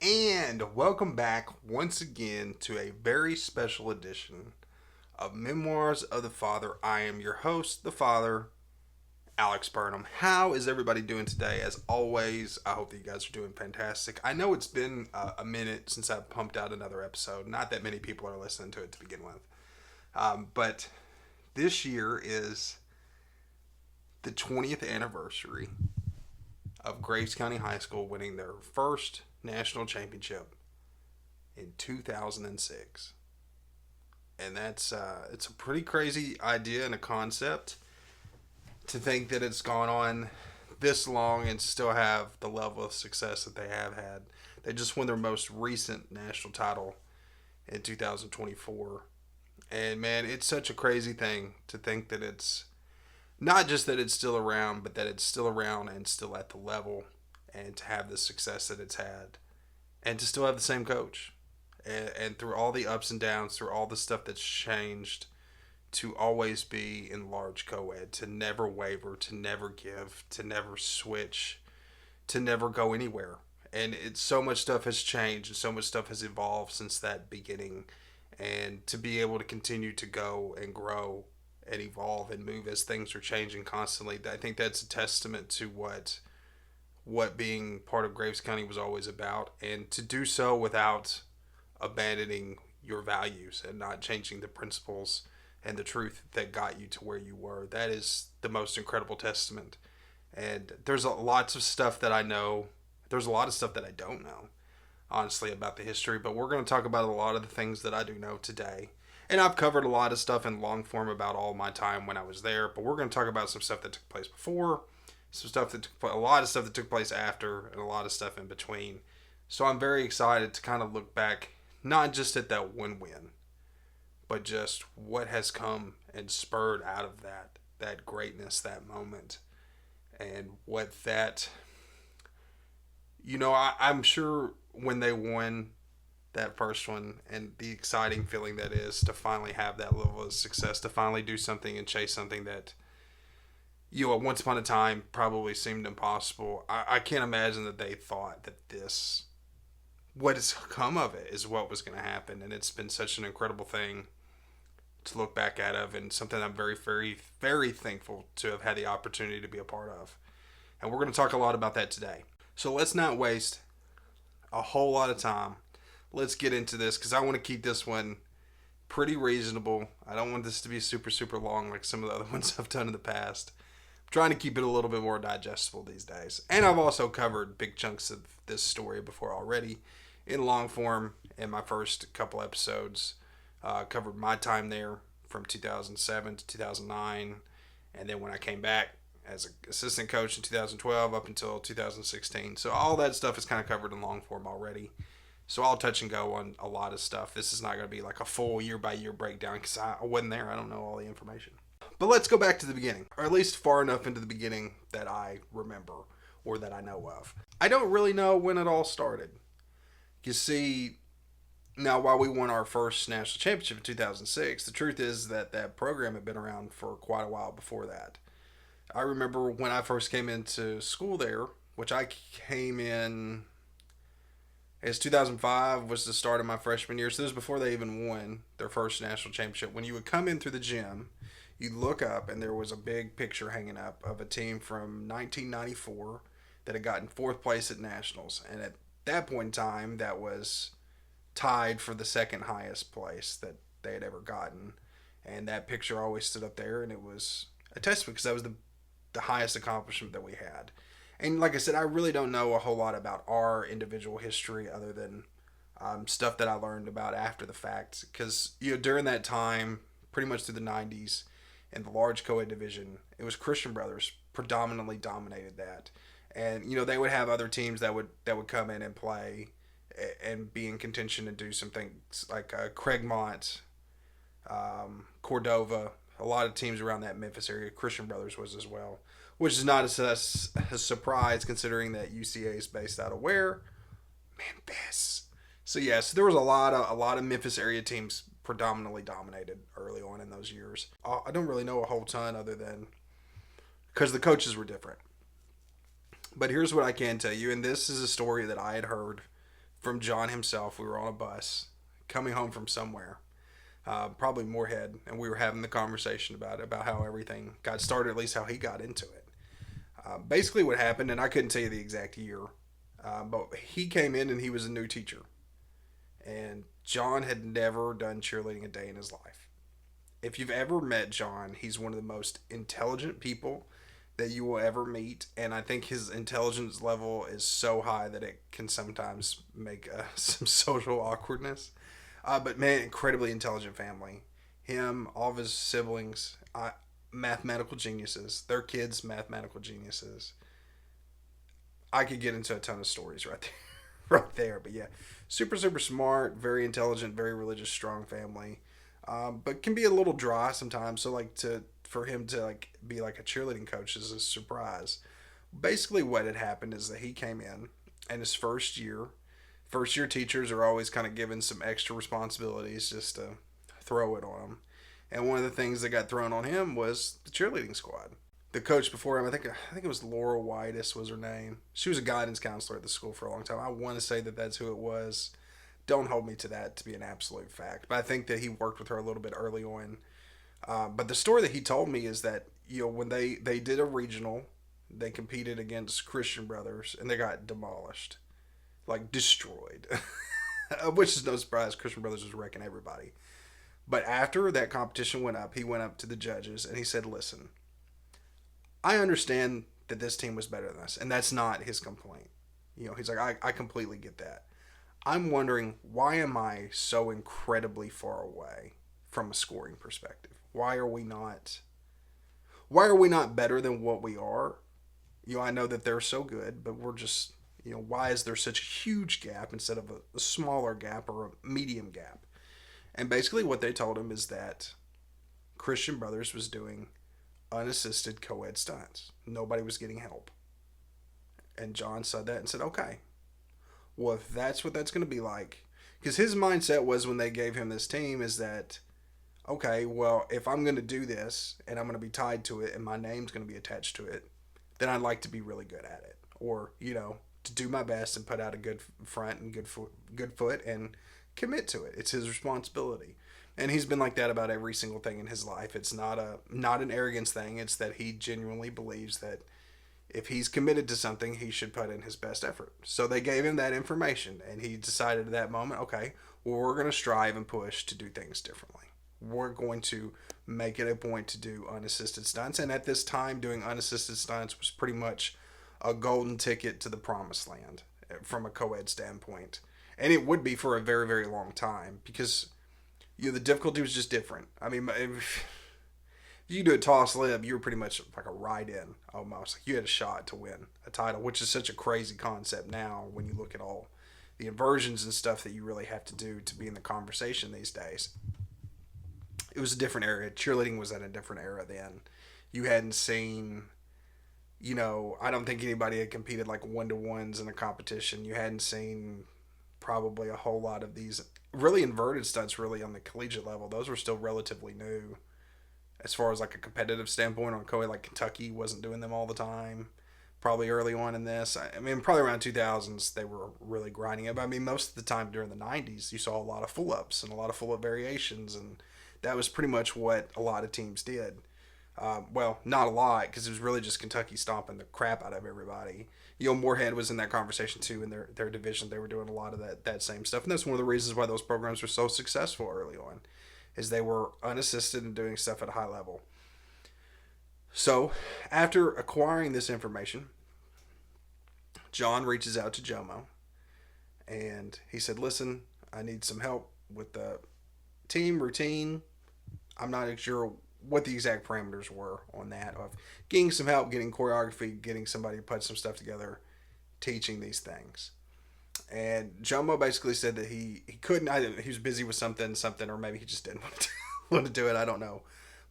And welcome back once again to a very special edition of Memoirs of the Father. I am your host, the Father, Alex Burnham. How is everybody doing today? As always, I hope that you guys are doing fantastic. I know it's been a minute since I've pumped out another episode. Not that many people are listening to it to begin with. But this year is the 20th anniversary of Graves County High School winning their first national championship in 2006. And it's a pretty crazy idea and a concept to think that it's gone on this long and still have the level of success that they have had. They just won their most recent national title in 2024. And man, it's such a crazy thing to think that it's not just that it's still around, but that it's still around and still at the level, and to have the success that it's had, and to still have the same coach. And through all the ups and downs, through all the stuff that's changed, to always be in Large Coed, to never waver, to never give, to never switch, to never go anywhere. And so much stuff has changed and so much stuff has evolved since that beginning. And to be able to continue to go and grow and evolve and move as things are changing constantly, I think that's a testament to what being part of Graves County was always about, and to do so without abandoning your values and not changing the principles and the truth that got you to where you were. That is the most incredible testament. And there's lots of stuff that I know. There's a lot of stuff that I don't know, honestly, about the history, but we're going to talk about a lot of the things that I do know today. And I've covered a lot of stuff in long form about all my time when I was there, but we're going to talk about some stuff that took place before, a lot of stuff that took place after, and a lot of stuff in between. So I'm very excited to kind of look back, not just at that one win, but just what has come and spurred out of that greatness, that moment, and what that, I'm sure when they won that first one, and the exciting feeling that is to finally have that level of success, to finally do something and chase something that, once upon a time probably seemed impossible. I can't imagine that they thought that what has come of it is what was going to happen. And it's been such an incredible thing to look back at, and something I'm very, very, very thankful to have had the opportunity to be a part of. And we're going to talk a lot about that today. So let's not waste a whole lot of time. Let's get into this, because I want to keep this one pretty reasonable. I don't want this to be super, super long like some of the other ones I've done in the past. I'm trying to keep it a little bit more digestible these days. And I've also covered big chunks of this story before already in long form in my first couple episodes. Covered my time there from 2007 to 2009. And then when I came back as an assistant coach in 2012 up until 2016. So all that stuff is kind of covered in long form already. So I'll touch and go on a lot of stuff. This is not going to be like a full year-by-year breakdown, because I wasn't there. I don't know all the information. But let's go back to the beginning, or at least far enough into the beginning that I remember or that I know of. I don't really know when it all started. You see, now while we won our first national championship in 2006, the truth is that program had been around for quite a while before that. I remember when I first came into school there, which I came in as 2005 was the start of my freshman year. So this was before they even won their first national championship. When you would come in through the gym, you'd look up and there was a big picture hanging up of a team from 1994 that had gotten fourth place at nationals. And at that point in time, that was tied for the second highest place that they had ever gotten. And that picture always stood up there, and it was a testament, because that was the highest accomplishment that we had. And like I said, I really don't know a whole lot about our individual history other than stuff that I learned about after the fact. Because, during that time, pretty much through the 90s, in the Large Coed division, it was Christian Brothers predominantly dominated that. And, they would have other teams that would come in and play and be in contention and do some things like Craigmont, Cordova, a lot of teams around that Memphis area. Christian Brothers was as well. Which is not a surprise, considering that UCA is based out of where? Memphis. So there was a lot of Memphis area teams predominantly dominated early on in those years. I don't really know a whole ton other than because the coaches were different. But here's what I can tell you, and this is a story that I had heard from John himself. We were on a bus coming home from somewhere, probably Moorhead, and we were having the conversation about it, about how everything got started, at least how he got into it. Basically, what happened, and I couldn't tell you the exact year, but he came in and he was a new teacher. And John had never done cheerleading a day in his life. If you've ever met John, he's one of the most intelligent people that you will ever meet. And I think his intelligence level is so high that it can sometimes make some social awkwardness. But man, incredibly intelligent family. Him, all of his siblings, mathematical geniuses. Their kids, mathematical geniuses. I could get into a ton of stories right there. Right there. But yeah, super, super smart, very intelligent, very religious, strong family. But can be a little dry sometimes. So like for him to like be like a cheerleading coach is a surprise. Basically, what had happened is that he came in, and his first year teachers are always kind of given some extra responsibilities just to throw it on them. And one of the things that got thrown on him was the cheerleading squad. The coach before him, I think it was Laura Whitus was her name. She was a guidance counselor at the school for a long time. I want to say that that's who it was. Don't hold me to that to be an absolute fact, but I think that he worked with her a little bit early on. But the story that he told me is that when they did a regional, they competed against Christian Brothers and they got demolished, like destroyed, which is no surprise. Christian Brothers was wrecking everybody. But after that competition went up, he went up to the judges and he said, "Listen, I understand that this team was better than us," and that's not his complaint. He's like, I completely get that. I'm wondering, why am I so incredibly far away from a scoring perspective? Why are we not better than what we are? I know that they're so good, but we're just, why is there such a huge gap instead of a smaller gap or a medium gap? And basically what they told him is that Christian Brothers was doing unassisted co-ed stunts. Nobody was getting help. And John said that and said, okay, well, if that's what that's going to be like, because his mindset was when they gave him this team is that, okay, well, if I'm going to do this and I'm going to be tied to it and my name's going to be attached to it, then I'd like to be really good at it, or to do my best and put out a good front and good foot and commit to it. It's his responsibility. And he's been like that about every single thing in his life. It's not an arrogance thing. It's that he genuinely believes that if he's committed to something, he should put in his best effort. So they gave him that information, and he decided at that moment, okay, well, we're going to strive and push to do things differently. We're going to make it a point to do unassisted stunts. And at this time, doing unassisted stunts was pretty much a golden ticket to the promised land from a co-ed standpoint. And it would be for a very, very long time because the difficulty was just different. I mean, if you do a toss lib, you were pretty much like a ride-in almost. Like you had a shot to win a title, which is such a crazy concept now when you look at all the inversions and stuff that you really have to do to be in the conversation these days. It was a different era. Cheerleading was at a different era then. You hadn't seen, I don't think anybody had competed like one-to-ones in a competition. You hadn't seen probably a whole lot of these really inverted stunts really on the collegiate level. Those were still relatively new as far as like a competitive standpoint on co-ed. Like Kentucky wasn't doing them all the time. Probably early on in this. I mean, probably around 2000s they were really grinding it. But I mean, most of the time during the 90s, you saw a lot of full-ups and a lot of full-up variations, and that was pretty much what a lot of teams did. Well, not a lot, because it was really just Kentucky stomping the crap out of everybody. Moorhead was in that conversation too in their division. They were doing a lot of that same stuff, and that's one of the reasons why those programs were so successful early on, is they were unassisted and doing stuff at a high level. So, after acquiring this information, John reaches out to Jomo, and he said, "Listen, I need some help with the team routine. I'm not sure what the exact parameters were on that, of getting some help, getting choreography, getting somebody to put some stuff together, teaching these things." And Jomo basically said that he couldn't. He was busy with something, or maybe he just didn't want to do it. I don't know.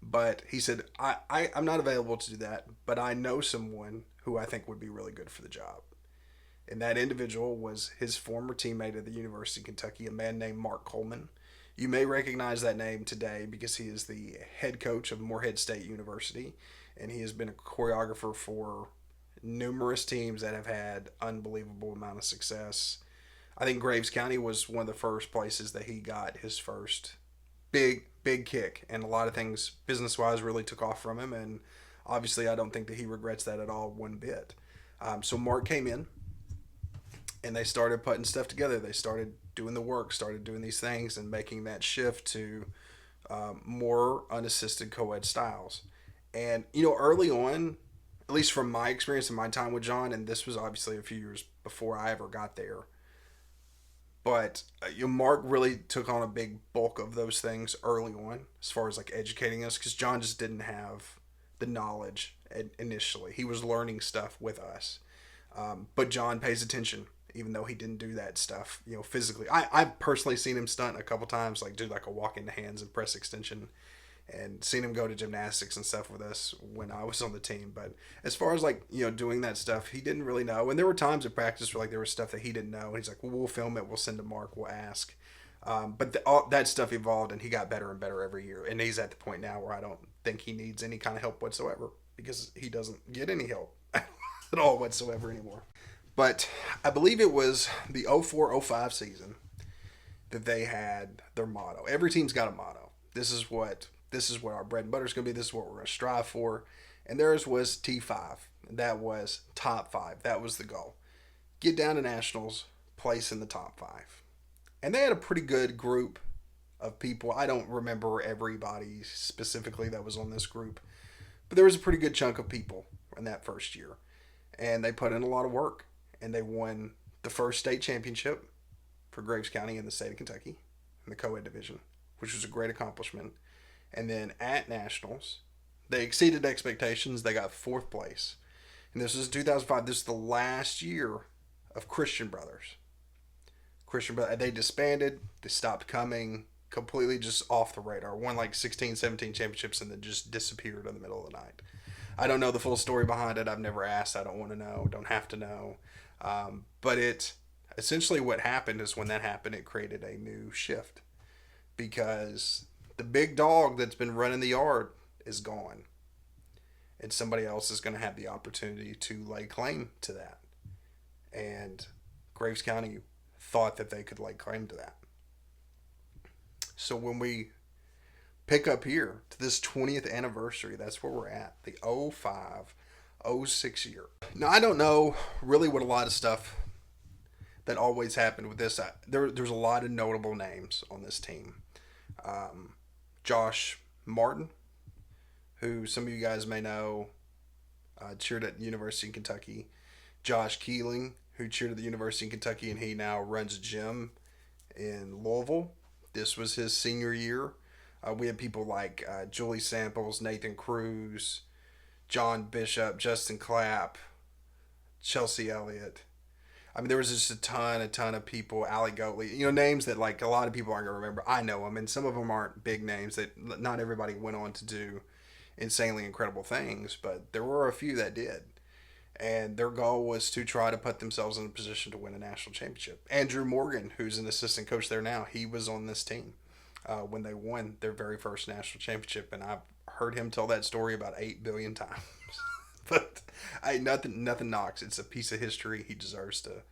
But he said, I'm not available to do that, but I know someone who I think would be really good for the job. And that individual was his former teammate at the University of Kentucky, a man named Mark Coleman. You may recognize that name today because he is the head coach of Moorhead State University, and he has been a choreographer for numerous teams that have had unbelievable amount of success. I think Graves County was one of the first places that he got his first big kick, and a lot of things business wise really took off from him. And obviously, I don't think that he regrets that at all one bit. So Mark came in, and they started putting stuff together. They started doing the work, started doing these things, and making that shift to more unassisted co-ed styles. And early on, at least from my experience and my time with John, and this was obviously a few years before I ever got there, but Mark really took on a big bulk of those things early on, as far as like educating us, because John just didn't have the knowledge initially. He was learning stuff with us, but John pays attention, even though he didn't do that stuff, physically. I've personally seen him stunt a couple times, like do like a walk in the hands and press extension, and seen him go to gymnastics and stuff with us when I was on the team. But as far as like, doing that stuff, he didn't really know. And there were times at practice where like there was stuff that he didn't know. And he's like, well, we'll film it. We'll send to Mark. We'll ask. But all that stuff evolved, and he got better and better every year. And he's at the point now where I don't think he needs any kind of help whatsoever, because he doesn't get any help at all whatsoever anymore. But I believe it was the 04-05 season that they had their motto. Every team's got a motto. This is what our bread and butter is going to be. This is what we're going to strive for. And theirs was T5. That was top 5. That was the goal. Get down to nationals, place in the top 5. And they had a pretty good group of people. I don't remember everybody specifically that was on this group, but there was a pretty good chunk of people in that first year. And they put in a lot of work. And they won the first state championship for Graves County in the state of Kentucky in the co-ed division, which was a great accomplishment. And then at nationals, they exceeded expectations. They got 4th place. And this was 2005. This is the last year of Christian Brothers. They disbanded. They stopped coming, completely just off the radar. Won like 16, 17 championships and then just disappeared in the middle of the night. I don't know the full story behind it. I've never asked. I don't want to know. Don't have to know. But it essentially what happened is when that happened, it created a new shift, because the big dog that's been running the yard is gone, and somebody else is going to have the opportunity to lay claim to that. And Graves County thought that they could lay claim to that. So when we pick up here to this 20th anniversary, that's where we're at, the 05-06 year. Now, I don't know really what a lot of stuff that always happened with this. There's a lot of notable names on this team. Josh Martin, who some of you guys may know, cheered at the University of Kentucky. Josh Keeling, who cheered at the University of Kentucky, and he now runs a gym in Louisville. This was his senior year. We had people like Julie Samples, Nathan Cruz, John Bishop, Justin Clapp, Chelsea Elliott. I mean, there was just a ton of people. Allie Goatley, names that like a lot of people aren't going to remember. I know them, and some of them aren't big names that not everybody went on to do insanely incredible things, but there were a few that did. And their goal was to try to put themselves in a position to win a national championship. Andrew Morgan, who's an assistant coach there now, he was on this team when they won their very first national championship, and I've heard him tell that story about 8 billion times. But nothing knocks. It's a piece of history. He deserves to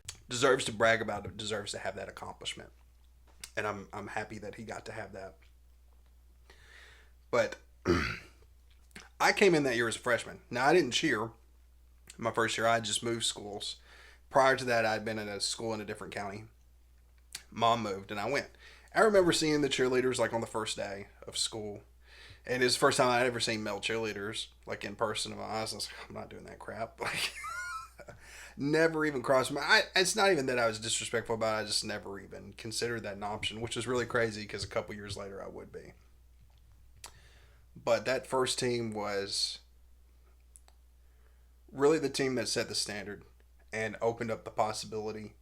brag about it. Deserves to have that accomplishment, and I'm happy that he got to have that. But I came in that year as a freshman. Now, I didn't cheer my first year. I just moved schools. Prior to that, I'd been in a school in a different county. Mom moved, and I went. I remember seeing the cheerleaders like on the first day of school. And it was the first time I'd ever seen male cheerleaders like in person in my eyes. I was like, I'm not doing that crap. Like, never even crossed my. It's not even that I was disrespectful about it. I just never even considered that an option, which is really crazy because a couple years later I would be. But that first team was really the team that set the standard and opened up the possibility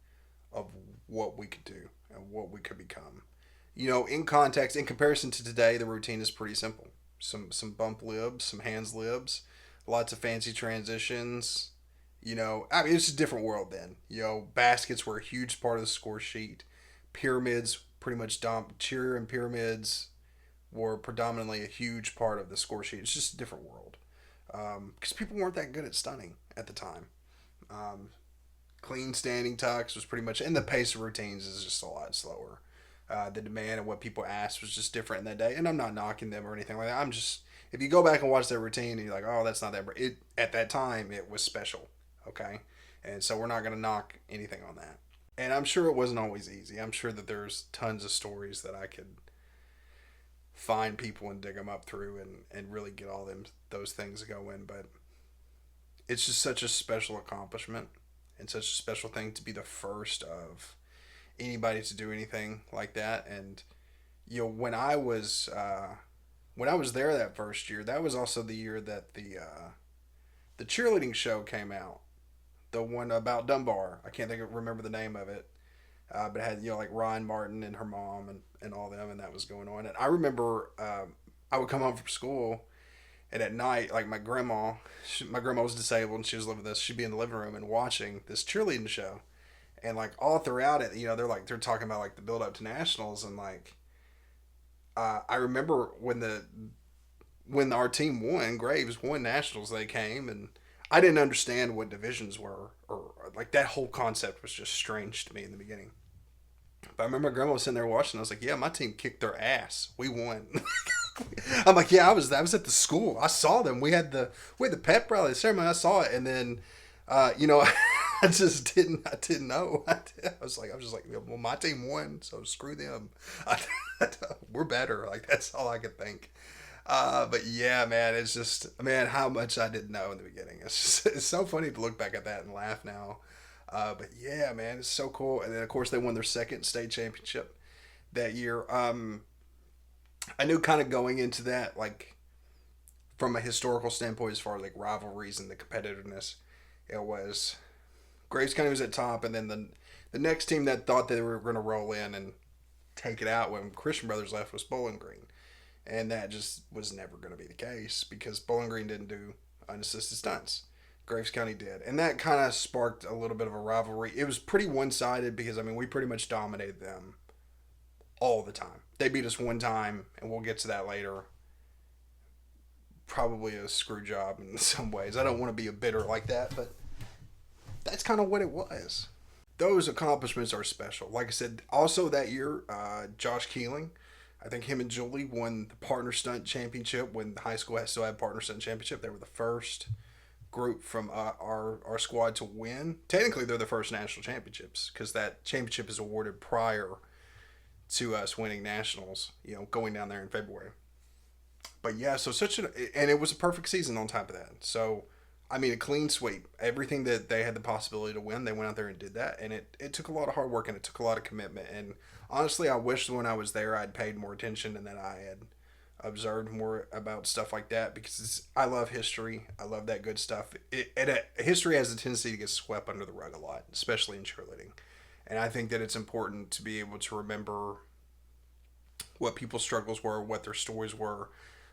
of what we could do and what we could become. In context, in comparison to today, the routine is pretty simple. Some bump libs, some hands libs, lots of fancy transitions. It's a different world then. Baskets were a huge part of the score sheet. Pyramids pretty much cheer and pyramids were predominantly a huge part of the score sheet. It's just a different world. Because people weren't that good at stunning at the time. Clean standing tucks was pretty much, and the pace of routines is just a lot slower. The demand and what people asked was just different in that day, and I'm not knocking them or anything like that. I'm just, if you go back and watch their routine and you're like, oh, that's not that, it at that time it was special, okay, and so we're not gonna knock anything on that. And I'm sure it wasn't always easy. I'm sure that there's tons of stories that I could find people and dig them up through and really get all them those things going. But it's just such a special accomplishment and such a special thing to be the first of anybody to do anything like that. And when I was there that first year, that was also the year that the cheerleading show came out, the one about Dunbar. I can't remember the name of it, but it had like Ryan Martin and her mom and all them, and that was going on. And I remember I would come home from school, and at night, like my grandma was disabled and she was living with us. She'd be in the living room and watching this cheerleading show, and like all throughout it, they're talking about like the build up to nationals, and like I remember when our team won, Graves won nationals, they came, and I didn't understand what divisions were, or like that whole concept was just strange to me in the beginning. But I remember my grandma was sitting there watching. I was like, "Yeah, my team kicked their ass. We won." I'm like, "Yeah, I was at the school. I saw them. We had the pep rally, the ceremony. I saw it, and then, I didn't know. I was just like, well, my team won, so screw them. We're better. Like that's all I could think. But yeah, man, it's just, man, how much I didn't know in the beginning. It's so funny to look back at that and laugh now. But yeah, man, it's so cool. And then of course they won their second state championship that year. I knew kind of going into that, like from a historical standpoint, as far as like rivalries and the competitiveness, it was Graves County was at top, and then the next team that thought they were going to roll in and take it out when Christian Brothers left was Bowling Green. And that just was never going to be the case because Bowling Green didn't do unassisted stunts. Graves County did. And that kind of sparked a little bit of a rivalry. It was pretty one-sided because, I mean, we pretty much dominated them all the time. They beat us one time, and we'll get to that later. Probably a screw job in some ways. I don't want to be a bitter like that, but that's kind of what it was. Those accomplishments are special. Like I said, also that year, Josh Keeling, I think him and Julie won the partner stunt championship when the high school still had partner stunt championship. They were the first group from our squad to win. Technically, they're the first national championships because that championship is awarded prior to us winning nationals, going down there in February. But yeah, so and it was a perfect season on top of that. So, I mean, a clean sweep. Everything that they had the possibility to win, they went out there and did that. And it took a lot of hard work and it took a lot of commitment. And honestly, I wish when I was there I'd paid more attention and that I had observed more about stuff like that because I love history. I love that good stuff. History has a tendency to get swept under the rug a lot, especially in cheerleading. And I think that it's important to be able to remember what people's struggles were, what their stories were,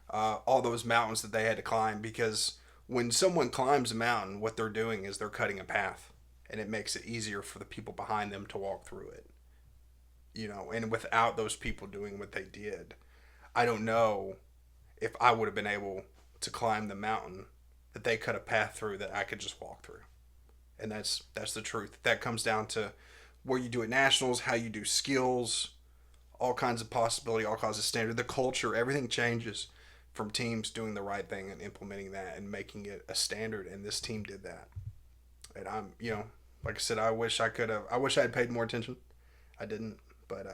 all those mountains that they had to climb. Because when someone climbs a mountain, what they're doing is they're cutting a path, and it makes it easier for the people behind them to walk through it. And without those people doing what they did, I don't know if I would have been able to climb the mountain that they cut a path through that I could just walk through. And that's the truth. That comes down to where you do at nationals, how you do skills, all kinds of possibility, all kinds of standard. The culture, everything changes from teams doing the right thing and implementing that and making it a standard. And this team did that. And I'm, like I said, I wish I had paid more attention. I didn't, but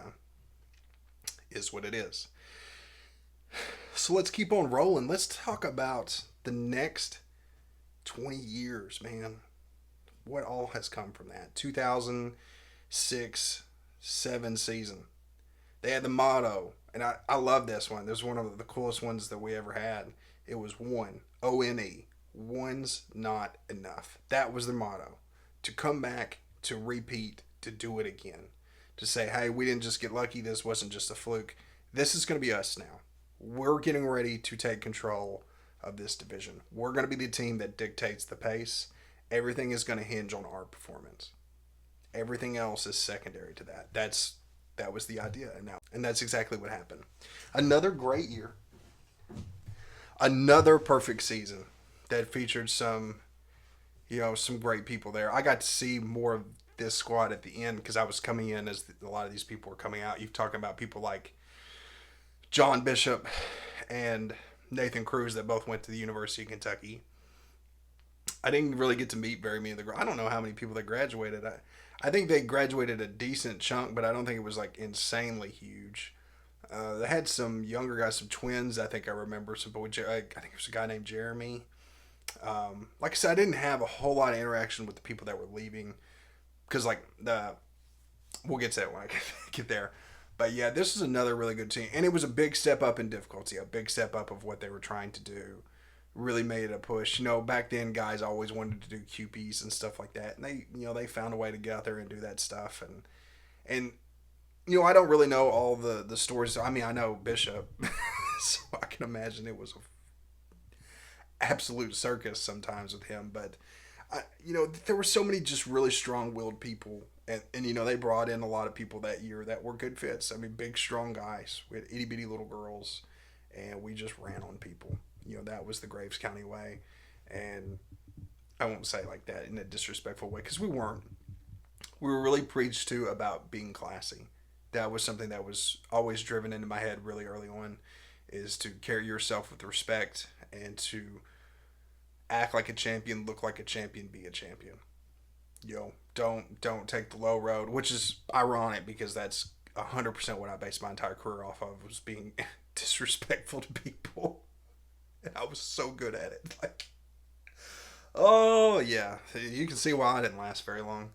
is what it is. So let's keep on rolling. Let's talk about the next 20 years, man. What all has come from that? 2006-07 season. They had the motto, and I love this one. This was one of the coolest ones that we ever had. It was one, O-N-E. One's not enough. That was the motto. To come back, to repeat, to do it again. To say, hey, we didn't just get lucky. This wasn't just a fluke. This is going to be us now. We're getting ready to take control of this division. We're going to be the team that dictates the pace. Everything is going to hinge on our performance. Everything else is secondary to that. That was the idea, and that's exactly what happened. Another great year. Another perfect season that featured some, some great people there. I got to see more of this squad at the end because I was coming in as a lot of these people were coming out. You're talking about people like John Bishop and Nathan Cruz that both went to the University of Kentucky. I didn't really get to meet very many of the. I don't know how many people that graduated. I think they graduated a decent chunk, but I don't think it was like insanely huge. They had some younger guys, some twins. I think I remember some boy. I think it was a guy named Jeremy. Like I said, I didn't have a whole lot of interaction with the people that were leaving because like we'll get to that when I get there. But yeah, this is another really good team, and it was a big step up in difficulty, a big step up of what they were trying to do. Really made it a push. Back then guys always wanted to do QPs and stuff like that, and they found a way to get out there and do that stuff. And I don't really know all the stories. I mean, I know Bishop, so I can imagine it was a absolute circus sometimes with him. But there were so many just really strong-willed people, and they brought in a lot of people that year that were good fits. I mean, big, strong guys. We had itty-bitty little girls, and we just ran on people. That was the Graves County way, and I won't say like that in a disrespectful way because we weren't. We were really preached to about being classy. That was something that was always driven into my head really early on, is to carry yourself with respect and to act like a champion, look like a champion, be a champion. Don't take the low road, which is ironic because that's 100% what I based my entire career off of, was being disrespectful to people. And I was so good at it. Like, oh yeah, you can see why I didn't last very long.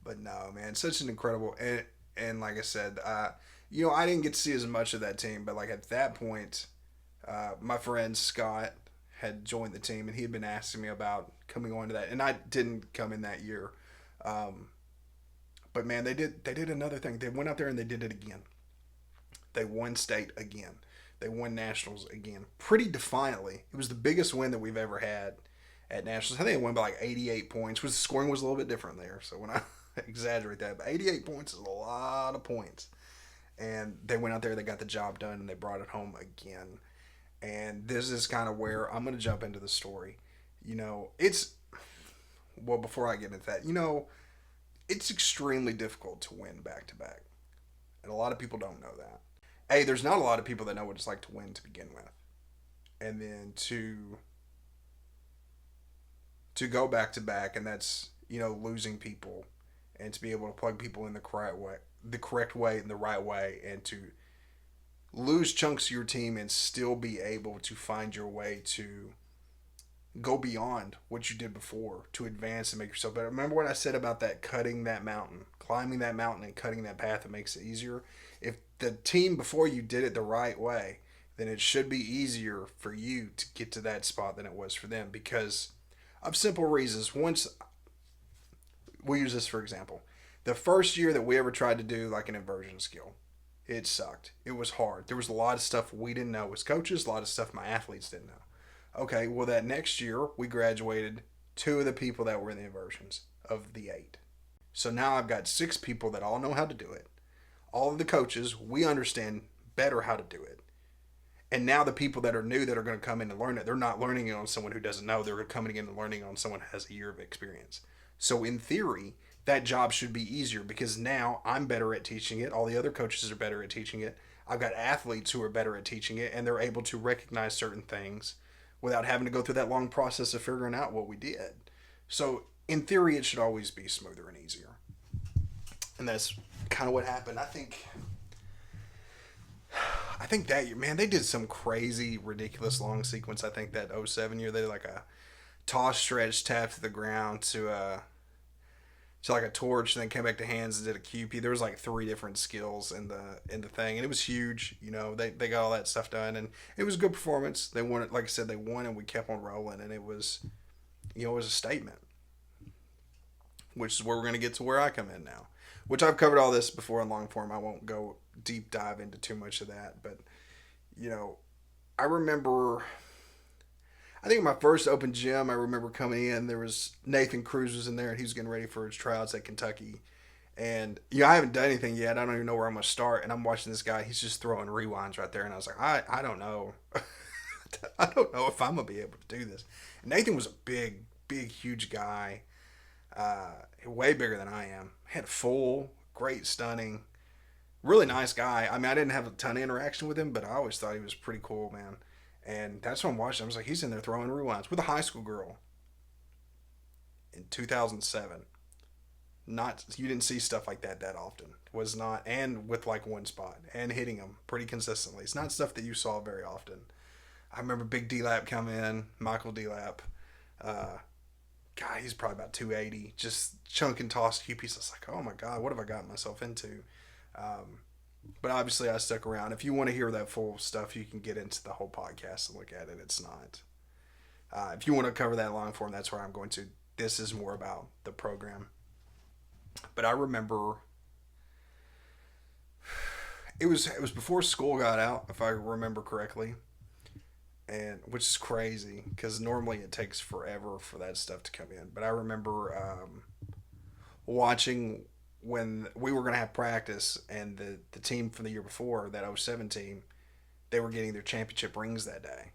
But no, man, such an incredible and like I said, I didn't get to see as much of that team, but like at that point, my friend Scott had joined the team, and he had been asking me about coming on to that, and I didn't come in that year. But man, they did another thing. They went out there and they did it again. They won state again. They won nationals again, pretty defiantly. It was the biggest win that we've ever had at nationals. I think they won by like 88 points, which the scoring was a little bit different there. So when I exaggerate that, but 88 points is a lot of points. And they went out there, they got the job done, and they brought it home again. And this is kind of where I'm going to jump into the story. Before I get into that, it's extremely difficult to win back to back. And a lot of people don't know that. There's not a lot of people that know what it's like to win to begin with. And then to go back to back, and that's, losing people, and to be able to plug people in the correct way and the right way, and to lose chunks of your team and still be able to find your way to go beyond what you did before, to advance and make yourself better. Remember what I said about that cutting that mountain, climbing that mountain and cutting that path that makes it easier? If the team before you did it the right way, then it should be easier for you to get to that spot than it was for them, because of simple reasons. Once, we'll use this for example. The first year that we ever tried to do like an inversion skill, it sucked. It was hard. There was a lot of stuff we didn't know as coaches, a lot of stuff my athletes didn't know. Okay, well that next year we graduated 2 of the people that were in the inversions of the 8. So now I've got 6 people that all know how to do it. All of the coaches, we understand better how to do it. And now the people that are new that are going to come in and learn it, they're not learning it on someone who doesn't know. They're coming in and learning on someone who has a year of experience. So in theory, that job should be easier because now I'm better at teaching it. All the other coaches are better at teaching it. I've got athletes who are better at teaching it, and they're able to recognize certain things without having to go through that long process of figuring out what we did. So in theory, it should always be smoother and easier. And that's kind of what happened. I think that year, man, they did some crazy, ridiculous long sequence. I think that 07 year, they did like a toss, stretch, tap to the ground to like a torch, and then came back to hands and did a QP. There was like 3 different skills in the thing, and it was huge. They got all that stuff done, and it was a good performance. They won it, like I said, they won, and we kept on rolling, and it was a statement. Which is where we're going to get to where I come in now. Which I've covered all this before in long form. I won't go deep dive into too much of that. But, I remember, I think my first open gym, I remember coming in, there was Nathan Cruz was in there, and he was getting ready for his tryouts at Kentucky. And, I haven't done anything yet. I don't even know where I'm going to start. And I'm watching this guy. He's just throwing rewinds right there. And I was like, I don't know. I I don't know if I'm gonna be able to do this. Nathan was a big, huge guy, way bigger than I am. Had full, great stunning, really nice guy. I mean, I didn't have a ton of interaction with him, but I always thought he was pretty cool, man. And that's what I'm watching. I was like, he's in there throwing rewinds with a high school girl in 2007. Not you didn't see stuff like that often. Was not, and with like one spot and hitting them pretty consistently. It's not stuff that you saw very often. I remember Big D Lap come in, Michael D Lap. God, he's probably about 280. Just chunk and toss QPs. I was like, oh my God, what have I gotten myself into? But obviously, I stuck around. If you want to hear that full stuff, you can get into the whole podcast and look at it. It's not. If you want to cover that long form, that's where I'm going to. This is more about the program. But I remember it was before school got out, if I remember correctly, and which is crazy because normally it takes forever for that stuff to come in. But I remember watching when we were going to have practice, and the team from the year before, that '07 team, they were getting their championship rings that day.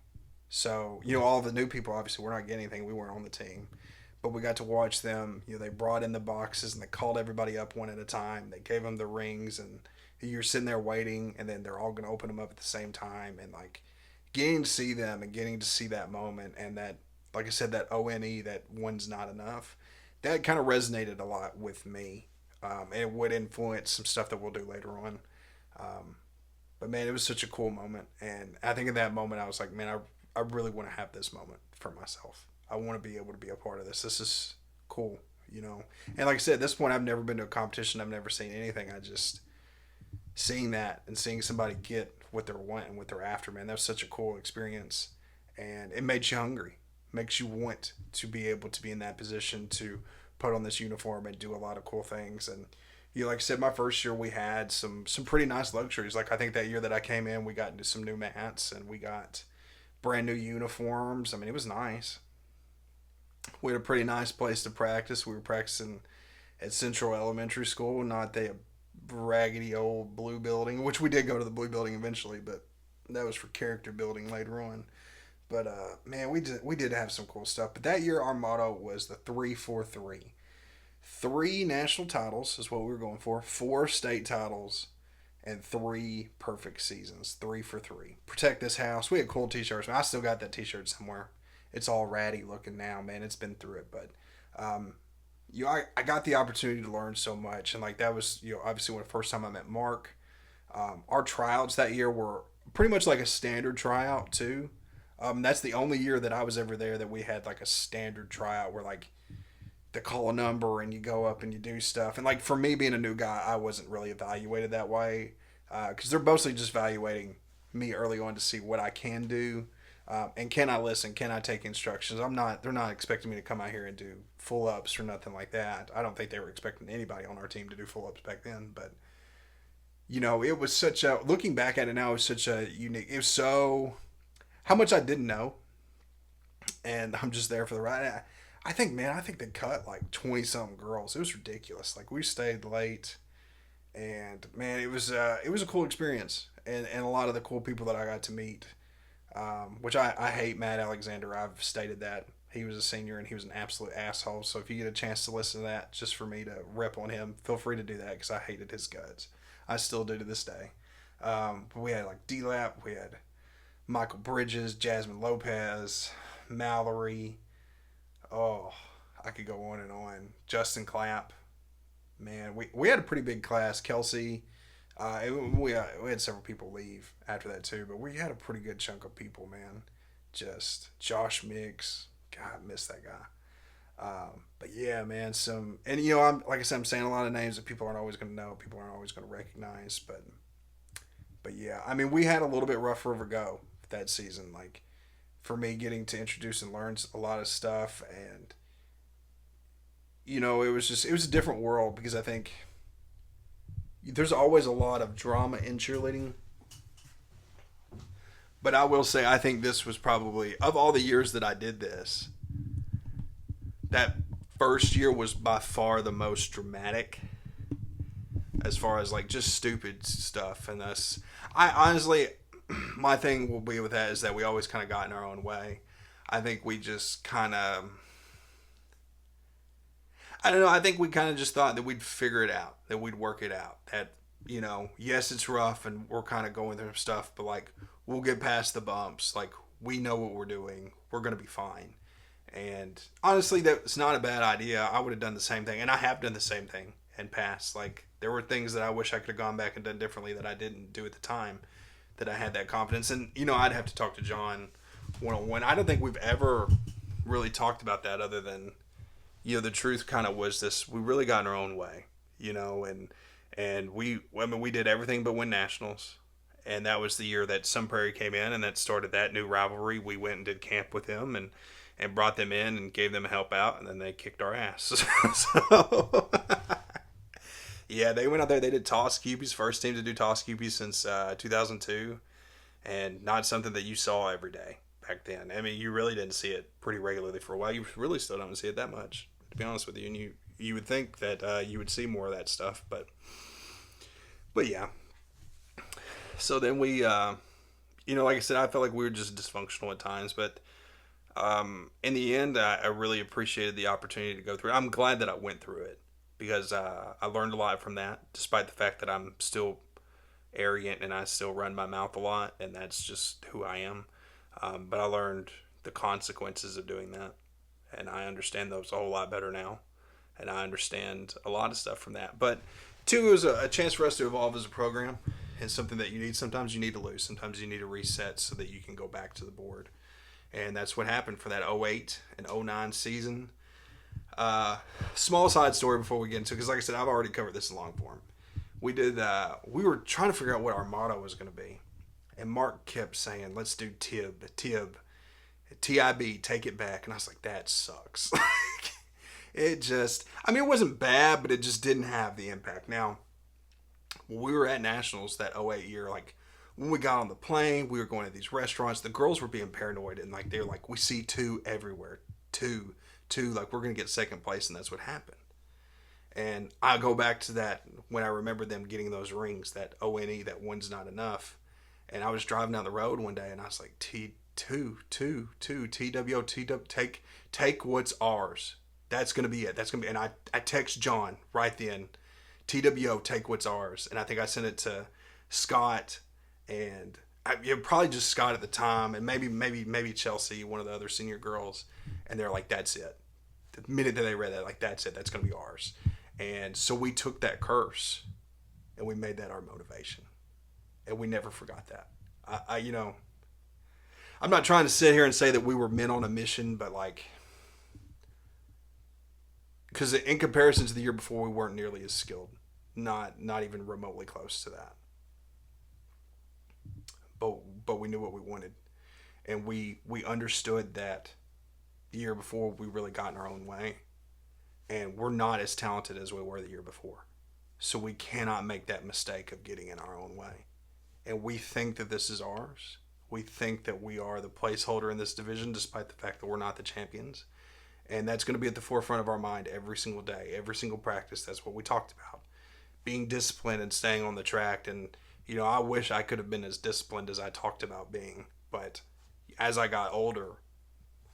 So, all the new people, obviously, we're not getting anything. We weren't on the team. But we got to watch them. They brought in the boxes, and they called everybody up one at a time. They gave them the rings, and you're sitting there waiting, and then they're all going to open them up at the same time. And, like, getting to see them and getting to see that moment, and that, like I said, that ONE, that one's not enough, that kind of resonated a lot with me. It would influence some stuff that we'll do later on. But man, it was such a cool moment. And I think in that moment, I was like, man, I really want to have this moment for myself. I want to be able to be a part of this. This is cool, And like I said, at this point, I've never been to a competition. I've never seen anything. I just seeing that and seeing somebody get what they're wanting, what they're after, man, that was such a cool experience. And it made you hungry. Makes you want to be able to be in that position to put on this uniform and do a lot of cool things. And like I said, my first year we had some pretty nice luxuries. Like I think that year that I came in, we got into some new mats and we got brand new uniforms. I mean, it was nice. We had a pretty nice place to practice. We were practicing at Central Elementary School, not the raggedy old blue building, which we did go to the blue building eventually, but that was for character building later on. But man, we did have some cool stuff. But that year, our motto was the 3-4-3. 3 national titles is what we were going for. 4 state titles, and 3 perfect seasons. 3 for 3. Protect this house. We had cool T-shirts. I still got that T-shirt somewhere. It's all ratty looking now, man. It's been through it, but I got the opportunity to learn so much, and like that was obviously when the first time I met Mark. Our tryouts that year were pretty much like a standard tryout too. That's the only year that I was ever there that we had like a standard tryout where like they call a number and you go up and you do stuff. And like for me being a new guy, I wasn't really evaluated that way because they're mostly just evaluating me early on to see what I can do and can I listen, can I take instructions. They're not expecting me to come out here and do full ups or nothing like that. I don't think they were expecting anybody on our team to do full ups back then, but it was looking back at it now, it was such a unique, it was so, how much I didn't know, and I'm just there for the ride. I think they cut like 20-something girls. It was ridiculous. Like we stayed late, and man, it was a cool experience, and a lot of the cool people that I got to meet, which I hate Matt Alexander. I've stated that. He was a senior, and he was an absolute asshole. So if you get a chance to listen to that, just for me to rep on him, feel free to do that because I hated his guts. I still do to this day. But we had like D-Lap, we had Michael Bridges, Jasmine Lopez, Mallory. Oh, I could go on and on. Justin Clapp. Man, we had a pretty big class. Kelsey. We had several people leave after that too, but we had a pretty good chunk of people, man. Just Josh Mix. God, I miss that guy. But yeah, man, I'm like I said, I'm saying a lot of names that people aren't always going to know, people aren't always going to recognize, but yeah, I mean, we had a little bit rougher of a go that season, like for me getting to introduce and learn a lot of stuff, and it was a different world because I think there's always a lot of drama in cheerleading. But I will say, I think this was probably, of all the years that I did this, that first year was by far the most dramatic as far as like just stupid stuff. And I honestly, my thing will be with that is that we always kind of got in our own way. I think we just kind of, I don't know. I think we kind of just thought that we'd figure it out, that we'd work it out. That, yes, it's rough and we're kind of going through stuff, but like we'll get past the bumps. Like we know what we're doing. We're gonna be fine. And honestly, that's not a bad idea. I would have done the same thing, and I have done the same thing in past. Like there were things that I wish I could have gone back and done differently that I didn't do at the time. That I had that confidence, and I'd have to talk to John one on one. I don't think we've ever really talked about that, other than the truth kind of was this: we really got in our own way, and we did everything but win nationals. And that was the year that Sun Prairie came in, and that started that new rivalry. We went and did camp with them, and brought them in and gave them a help out, and then they kicked our ass. So, yeah, they went out there. They did toss cupies, first team to do toss cupies since 2002, and not something that you saw every day back then. I mean, you really didn't see it pretty regularly for a while. You really still don't see it that much, to be honest with you. And you would think that you would see more of that stuff, but yeah. So then we, like I said, I felt like we were just dysfunctional at times, but in the end, I really appreciated the opportunity to go through it. I'm glad that I went through it because I learned a lot from that, despite the fact that I'm still arrogant and I still run my mouth a lot, and that's just who I am. But I learned the consequences of doing that, and I understand those a whole lot better now, and I understand a lot of stuff from that. But two, it was a chance for us to evolve as a program, and something that you need. Sometimes you need to lose. Sometimes you need to reset so that you can go back to the board. And that's what happened for that 08 and 09 season. Small side story before we get into it, because like I said, I've already covered this in long form. We were trying to figure out what our motto was going to be. And Mark kept saying, let's do TIB, TIB, take it back. And I was like, that sucks. It wasn't bad, but it just didn't have the impact. Now, when we were at Nationals that 08 year, like, when we got on the plane, we were going to these restaurants. The girls were being paranoid, and like they're like, we see two everywhere, two, like we're gonna get second place, and that's what happened. And I go back to that when I remember them getting those rings, that ONE, that one's not enough. And I was driving down the road one day, and I was like, TWO, take what's ours. That's gonna be it. That's gonna be. And I text John right then, TWO, take what's ours. And I think I sent it to Scott. And probably just Scott at the time, and maybe Chelsea, one of the other senior girls, and they're like, "That's it." The minute that they read that, like, "That's it. That's going to be ours." And so we took that curse, and we made that our motivation, and we never forgot that. I'm not trying to sit here and say that we were men on a mission, but like, because in comparison to the year before, we weren't nearly as skilled, not even remotely close to that. But we knew what we wanted, and we understood that the year before we really got in our own way, and we're not as talented as we were the year before, so we cannot make that mistake of getting in our own way. And we think that this is ours. We think that we are the placeholder in this division, despite the fact that we're not the champions, and that's going to be at the forefront of our mind every single day, every single practice. That's what we talked about: being disciplined and staying on the track. And I wish I could have been as disciplined as I talked about being, but as I got older,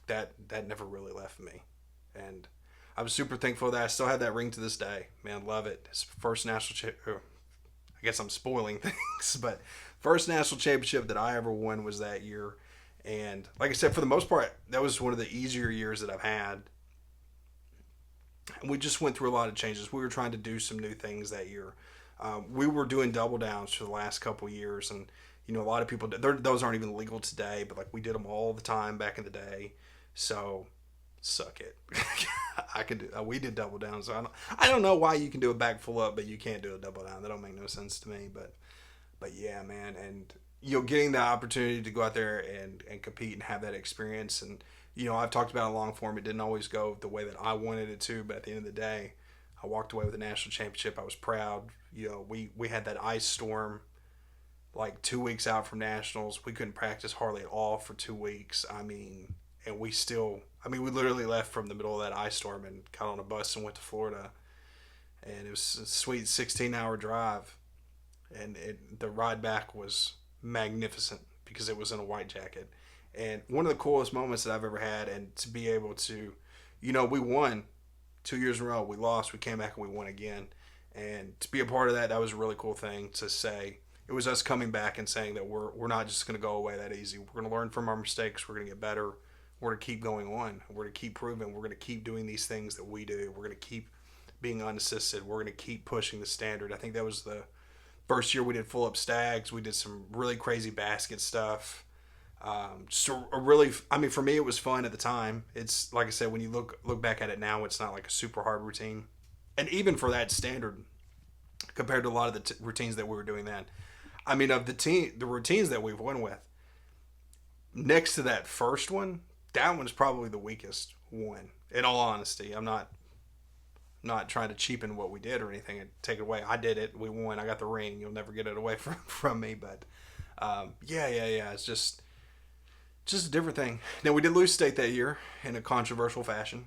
that never really left me. And I'm super thankful that I still have that ring to this day. Man, love it. It's first national I guess I'm spoiling things, but first national championship that I ever won was that year. And like I said, for the most part, that was one of the easier years that I've had. And we just went through a lot of changes. We were trying to do some new things that year. We were doing double downs for the last couple of years, and a lot of people those aren't even legal today, but like we did them all the time back in the day. So suck it. We did double downs. So I don't know why you can do a back full up, but you can't do a double down. That don't make no sense to me. But yeah, man, and getting the opportunity to go out there and compete and have that experience, and I've talked about a long form. It didn't always go the way that I wanted it to, but at the end of the day, I walked away with a national championship. I was proud. We had that ice storm like 2 weeks out from nationals. We couldn't practice hardly at all for 2 weeks. And we literally left from the middle of that ice storm and got on a bus and went to Florida. And it was a sweet 16-hour drive. And the ride back was magnificent. because it was in a white jacket. And one of the coolest moments that I've ever had, and to be able to, we won 2 years in a row. We lost, we came back, and we won again. And to be a part of that, that was a really cool thing to say. It was us coming back and saying that we're not just going to go away that easy. We're going to learn from our mistakes. We're going to get better. We're going to keep going on. We're going to keep proving. We're going to keep doing these things that we do. We're going to keep being unassisted. We're going to keep pushing the standard. I think that was the first year we did full up stags. We did some really crazy basket stuff. Just a really, I mean, for me, it was fun at the time. It's like I said, when you look back at it now, it's not like a super hard routine. And even for that standard, compared to a lot of the routines that we were doing then, I mean, of the routines that we've won with, next to that first one, that one's probably the weakest one. In all honesty, I'm not trying to cheapen what we did or anything and take it away. I did it. We won. I got the ring. You'll never get it away from me. But yeah. It's just a different thing. Now, we did lose state that year in a controversial fashion.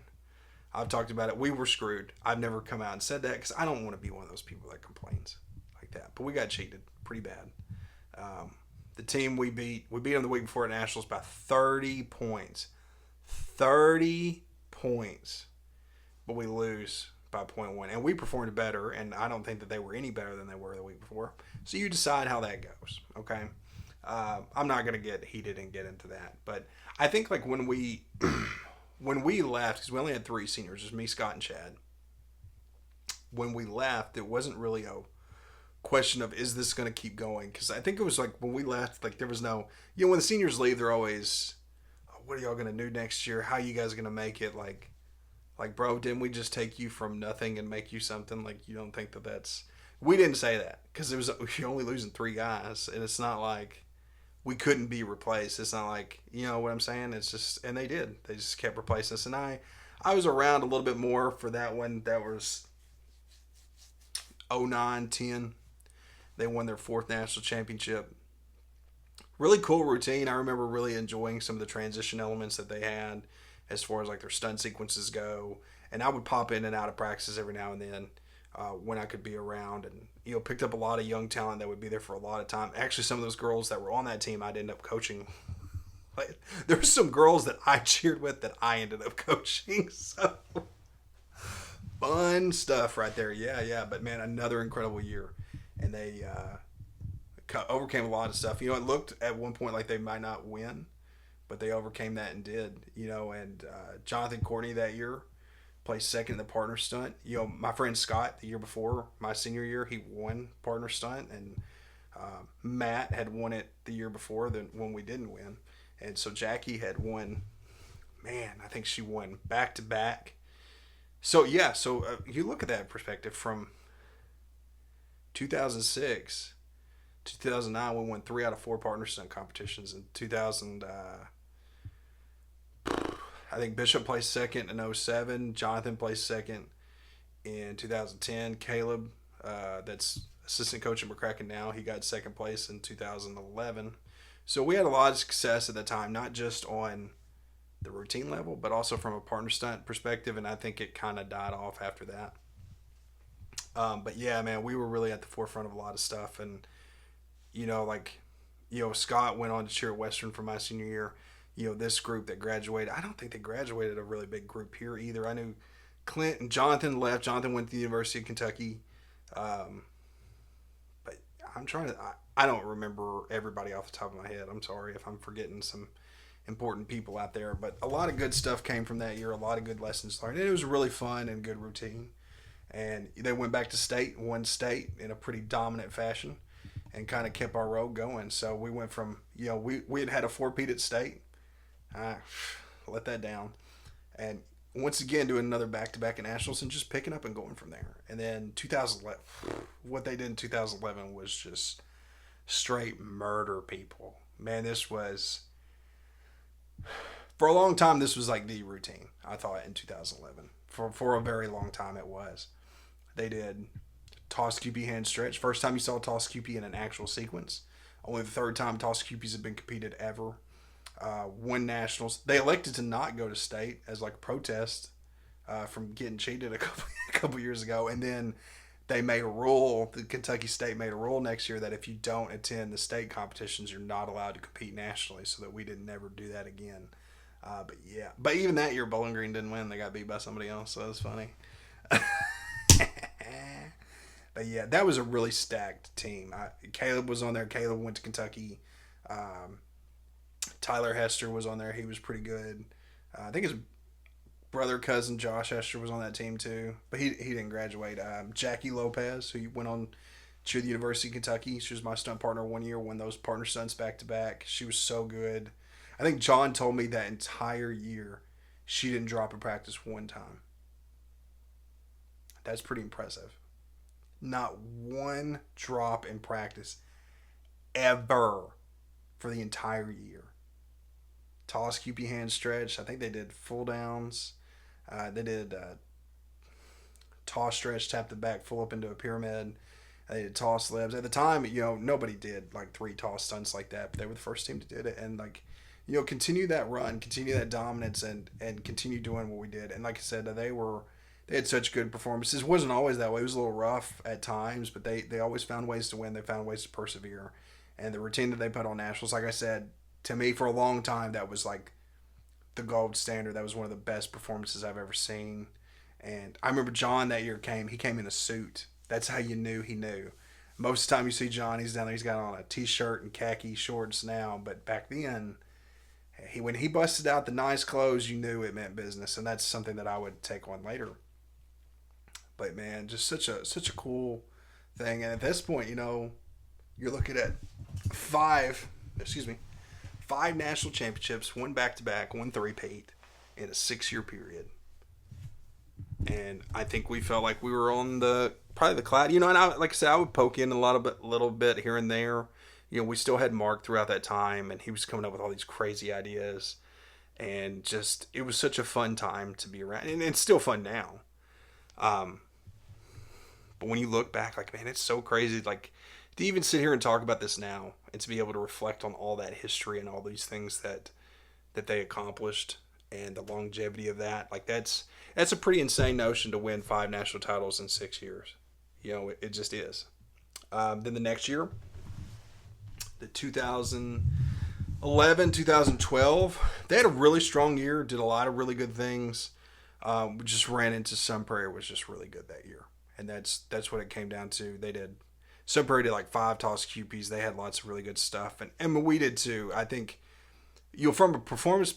I've talked about it. We were screwed. I've never come out and said that because I don't want to be one of those people that complains like that. But we got cheated pretty bad. The team we beat them the week before at Nationals by 30 points. 30 points. But we lose by 0.1. And we performed better, and I don't think that they were any better than they were the week before. So you decide how that goes, okay? I'm not going to get heated and get into that. But I think like when we left, because we only had 3 seniors, just me, Scott, and Chad. When we left, it wasn't really a question of, is this going to keep going? Because I think it was like when we left, like there was no, when the seniors leave, they're always, oh, what are y'all going to do next year? How are you guys going to make it? Like, bro, didn't we just take you from nothing and make you something? Like, you don't think that's... We didn't say that because you're only losing 3 guys, and it's not like we couldn't be replaced. It's not like, you know what I'm saying? It's just... And they did. They just kept replacing us. And I was around a little bit more for that one. That was 09-10. They won their 4th national championship. Really cool routine. I remember really enjoying some of the transition elements that they had as far as like their stunt sequences go. And I would pop in and out of practices every now and then when I could be around, and picked up a lot of young talent that would be there for a lot of time. Actually, some of those girls that were on that team I'd end up coaching. Like, there were some girls that I cheered with that I ended up coaching. So fun stuff right there. Yeah. But man, another incredible year. And they overcame a lot of stuff. It looked at one point like they might not win, but they overcame that and did. And Jonathan Courtney that year placed second in the partner stunt. My friend Scott, the year before, my senior year, he won partner stunt. And Matt had won it the year before, when we didn't win. And so Jackie had won, I think she won back-to-back. So, yeah, you look at that perspective from 2006 to 2009, we won 3 out of 4 partner stunt competitions. In 2000, I think Bishop placed second in 07. Jonathan placed second in 2010. Caleb, that's assistant coach at McCracken now, he got second place in 2011. So we had a lot of success at the time, not just on the routine level, but also from a partner stunt perspective, and I think it kind of died off after that. But yeah, man, we were really at the forefront of a lot of stuff. And, Scott went on to cheer at Western for my senior year. This group that graduated, I don't think they graduated a really big group here either. I knew Clint and Jonathan left. Jonathan went to the University of Kentucky. But I don't remember everybody off the top of my head. I'm sorry if I'm forgetting some important people out there. But a lot of good stuff came from that year. A lot of good lessons learned. And it was really fun and good routine. And they went back to state, won state in a pretty dominant fashion, and kind of kept our road going. So we went from, we had a 4-peat at state. I let that down. And once again, doing another back-to-back at Nationals and just picking up and going from there. And then 2011, what they did in 2011 was just straight murder people. Man, this was, for a long time, this was like the routine, I thought, in 2011. For a very long time it was. They did toss QP hand stretch. First time you saw toss QP in an actual sequence. Only the 3rd time toss QPs have been competed ever. Won nationals. They elected to not go to state as like a protest from getting cheated a couple years ago. And then they made a rule. The Kentucky State made a rule next year that if you don't attend the state competitions, you're not allowed to compete nationally. So that we did never do that again. But yeah, but even that year, Bowling Green didn't win. They got beat by somebody else. So it was funny. But yeah, that was a really stacked team. Caleb was on there. Caleb went to Kentucky. Tyler Hester was on there. He was pretty good. I think his brother cousin Josh Hester was on that team too, but he didn't graduate. Jackie Lopez, who went on to the University of Kentucky, she was my stunt partner one year. Won those partner stunts back to back. She was so good. I think John told me that entire year she didn't drop a practice one time. That's pretty impressive. Not one drop in practice ever for the entire year. Toss, keep your hands stretched. I think they did full downs. They did toss, stretch, tap the back, full up into a pyramid. They did toss libs. At the time, nobody did like 3 toss stunts like that, but they were the first team to do it. And like, continue that run, continue that dominance, and continue doing what we did. And like I said, they had such good performances. It wasn't always that way. It was a little rough at times, but they always found ways to win. They found ways to persevere. And the routine that they put on nationals, like I said, to me for a long time, that was like the gold standard. That was one of the best performances I've ever seen. And I remember John that year he came in a suit. That's how you knew he knew. Most of the time you see John, he's down there, he's got on a t-shirt and khaki shorts now. But back then, when he busted out the nice clothes, you knew it meant business. And that's something that I would take on later. But man, just such a cool thing. And at this point, you're looking at 5 national championships, 1 back-to-back, 1 three-peat in a 6-year period. And I think we felt like we were on probably the cloud. And like I said, I would poke in little bit here and there. We still had Mark throughout that time, and he was coming up with all these crazy ideas. And just, it was such a fun time to be around. And it's still fun now. But when you look back, like, man, it's so crazy. Like, to even sit here and talk about this now and to be able to reflect on all that history and all these things that they accomplished and the longevity of that, like, that's a pretty insane notion to win 5 national titles in 6 years. It just is. Then the next year, the 2011, 2012, they had a really strong year, did a lot of really good things. We just ran into Sun Prairie was just really good that year. And that's what it came down to. Sun Prairie did like 5 toss QPs. They had lots of really good stuff. And we did too. I think, from a performance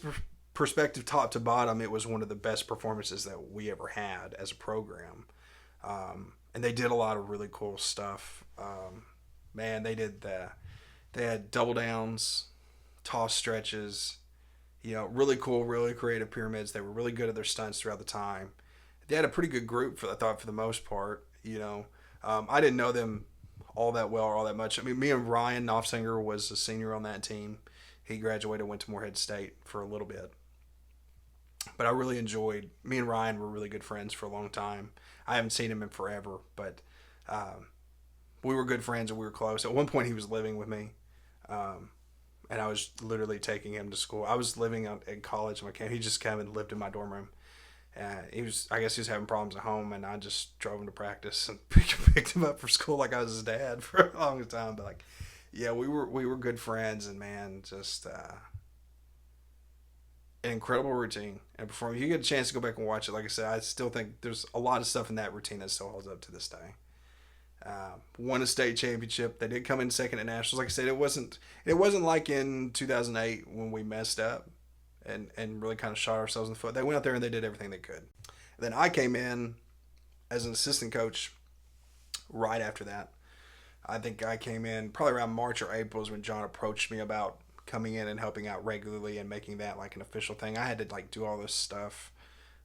perspective, top to bottom, it was one of the best performances that we ever had as a program. And they did a lot of really cool stuff. Man, they had double downs, toss stretches, really cool, really creative pyramids. They were really good at their stunts throughout the time. They had a pretty good group, I thought, for the most part. I didn't know them all that well or all that much. I mean, me and Ryan Knopfsinger was a senior on that team. He graduated, went to Morehead State for a little bit. But I really enjoyed, me and Ryan were really good friends for a long time. I haven't seen him in forever, but we were good friends and we were close. At one point, he was living with me. And I was literally taking him to school. I was living out in college. He just came and lived in my dorm room. I guess he was having problems at home, and I just drove him to practice and picked him up for school like I was his dad for a long time. But like, yeah, we were good friends, and man, just an incredible routine and performance. If you get a chance to go back and watch it, like I said, I still think there's a lot of stuff in that routine that still holds up to this day. Won a state championship. They did come in second at nationals. Like I said, it wasn't like in 2008 when we messed up and really kind of shot ourselves in the foot. They went out there and they did everything they could. And then I came in as an assistant coach right after that. I think I came in probably around March or April is when John approached me about coming in and helping out regularly and making that like an official thing. I had to like do all this stuff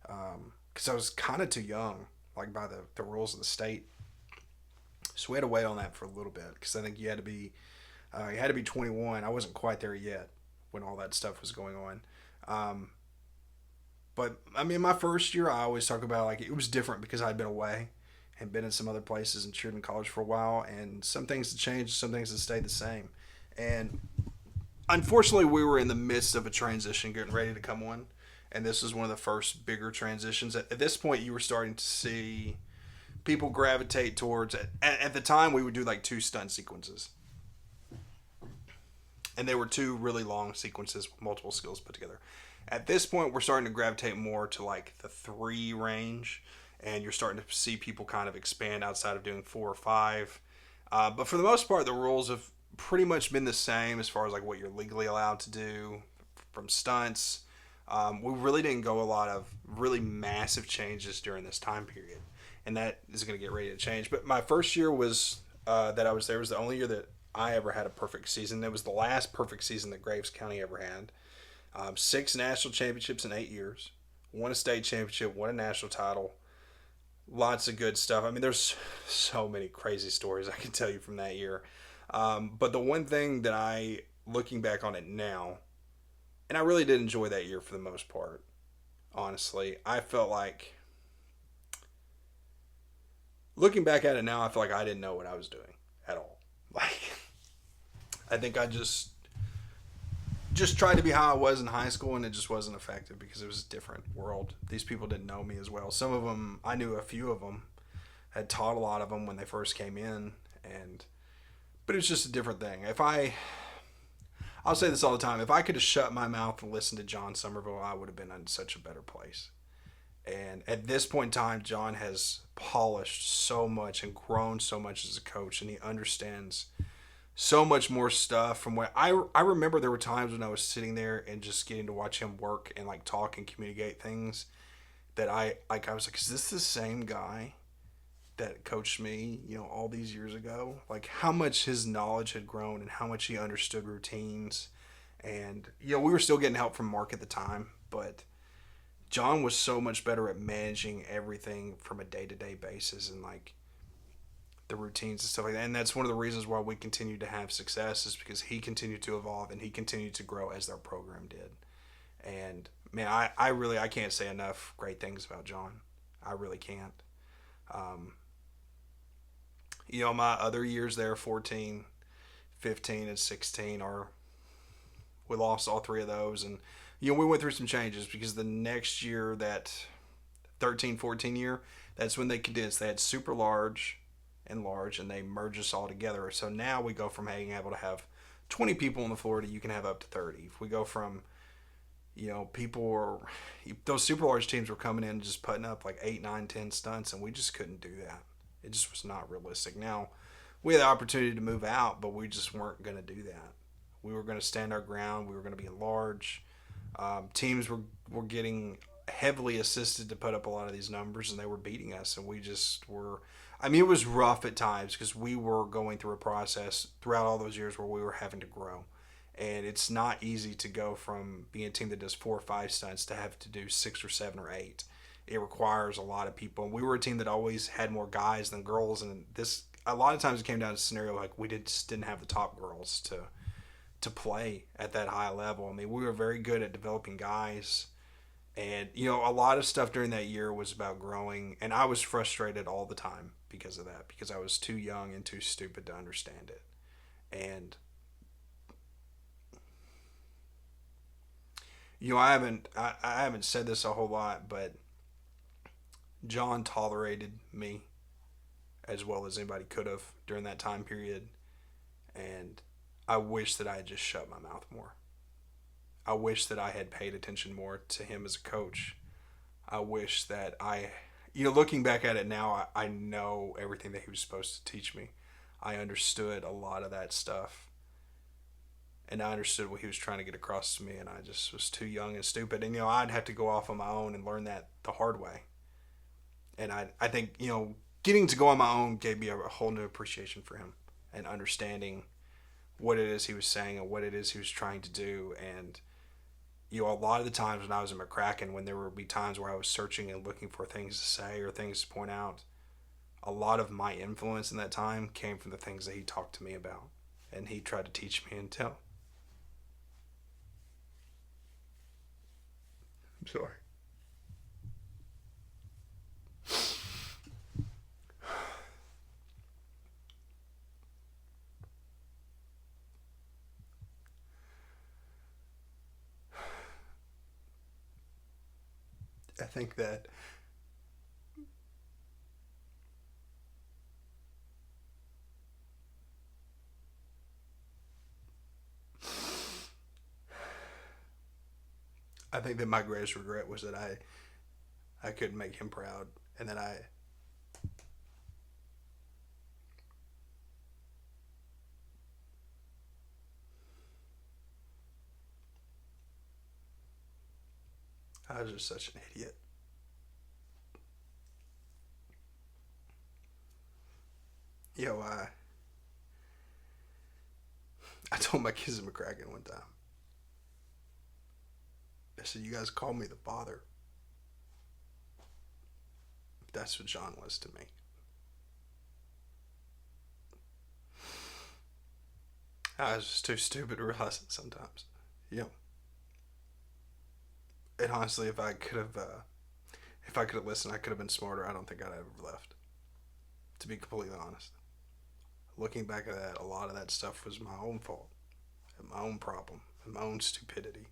because I was kind of too young, like by the rules of the state. So we had to wait on that for a little bit because I think you had to be 21. I wasn't quite there yet when all that stuff was going on. But I mean, my first year, I always talk about like it was different because I'd been away and been in some other places and cheered in college for a while, and some things had changed, some things had stayed the same. And unfortunately, we were in the midst of a transition getting ready to come on, and this was one of the first bigger transitions. At this point, you were starting to see people gravitate towards it. At the time, we would do like 2 stunt sequences, and they were 2 really long sequences with multiple skills put together. At this point, we're starting to gravitate more to like the 3 range, and you're starting to see people kind of expand outside of doing 4 or 5. But for the most part, the rules have pretty much been the same as far as like what you're legally allowed to do from stunts. We really didn't go a lot of really massive changes during this time period, and that is going to get ready to change. But my first year was that I was there was the only year that I ever had a perfect season. It was the last perfect season that Graves County ever had. 6 national championships in 8 years, won a state championship, won a national title. Lots of good stuff. I mean, there's so many crazy stories I can tell you from that year. But the one thing that looking back on it now, and I really did enjoy that year for the most part, honestly. I felt like, looking back at it now, I feel like I didn't know what I was doing at all. Like, I think I just tried to be how I was in high school, and it just wasn't effective because it was a different world. These people didn't know me as well. Some of them, I knew a few of them, had taught a lot of them when they first came in, but it was just a different thing. I'll say this all the time, if I could have shut my mouth and listened to John Somerville, I would have been in such a better place. And at this point in time, John has polished so much and grown so much as a coach, and he understands so much more stuff from what I remember. There were times when I was sitting there and just getting to watch him work and like talk and communicate things that I was like, is this the same guy that coached me, all these years ago? Like, how much his knowledge had grown and how much he understood routines. And we were still getting help from Mark at the time, but John was so much better at managing everything from a day-to-day basis and like the routines and stuff like that. And that's one of the reasons why we continued to have success, is because he continued to evolve and he continued to grow as their program did. And man, I can't say enough great things about John. I really can't. My other years there, 14, 15, and 16, we lost all 3 of those. And, we went through some changes because the next year, that 13, 14 year, that's when they condensed. They had super large, and they merge us all together. So now we go from being able to have 20 people on the floor to you can have up to 30. If we go from, those super large teams were coming in and just putting up like 8, 9, 10 stunts, and we just couldn't do that. It just was not realistic. Now, we had the opportunity to move out, but we just weren't going to do that. We were going to stand our ground. We were going to be large. Teams were getting heavily assisted to put up a lot of these numbers, and they were beating us, and we just were. I mean, it was rough at times because we were going through a process throughout all those years where we were having to grow. And it's not easy to go from being a team that does 4 or 5 stunts to have to do 6 or 7 or 8. It requires a lot of people. And we were a team that always had more guys than girls. And this, a lot of times it came down to a scenario like we just didn't have the top girls to play at that high level. I mean, we were very good at developing guys. And, a lot of stuff during that year was about growing. And I was frustrated all the time because of that, because I was too young and too stupid to understand it. And, I haven't said this a whole lot, but John tolerated me as well as anybody could have during that time period. And I wish that I had just shut my mouth more. I wish that I had paid attention more to him as a coach. I wish that looking back at it now, I know everything that he was supposed to teach me. I understood a lot of that stuff. And I understood what he was trying to get across to me, and I just was too young and stupid. And, I'd have to go off on my own and learn that the hard way. And I think, getting to go on my own gave me a whole new appreciation for him and understanding what it is he was saying and what it is he was trying to do. And, a lot of the times when I was in McCracken, when there would be times where I was searching and looking for things to say or things to point out, a lot of my influence in that time came from the things that he talked to me about. And he tried to teach me and tell. I'm sorry. I think that I think that my greatest regret was that I couldn't make him proud, and that I was just such an idiot. Yo, I told my kids in McCracken one time. I said, "You guys call me the father. That's what John was to me." I was just too stupid to realize it sometimes. You know, and honestly, if I could have listened, I could have been smarter. I don't think I'd have ever left. To be completely honest, looking back at that, a lot of that stuff was my own fault, and my own problem, and my own stupidity.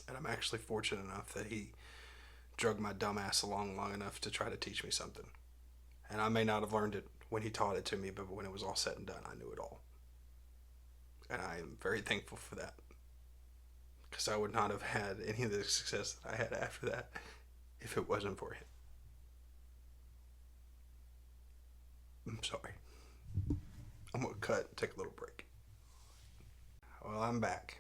And I'm actually fortunate enough that he drug my dumb ass along long enough to try to teach me something. And I may not have learned it when he taught it to me, but when it was all said and done, I knew it all. And I am very thankful for that. Because I would not have had any of the success that I had after that if it wasn't for him. I'm sorry. I'm going to cut and take a little break. Well, I'm back.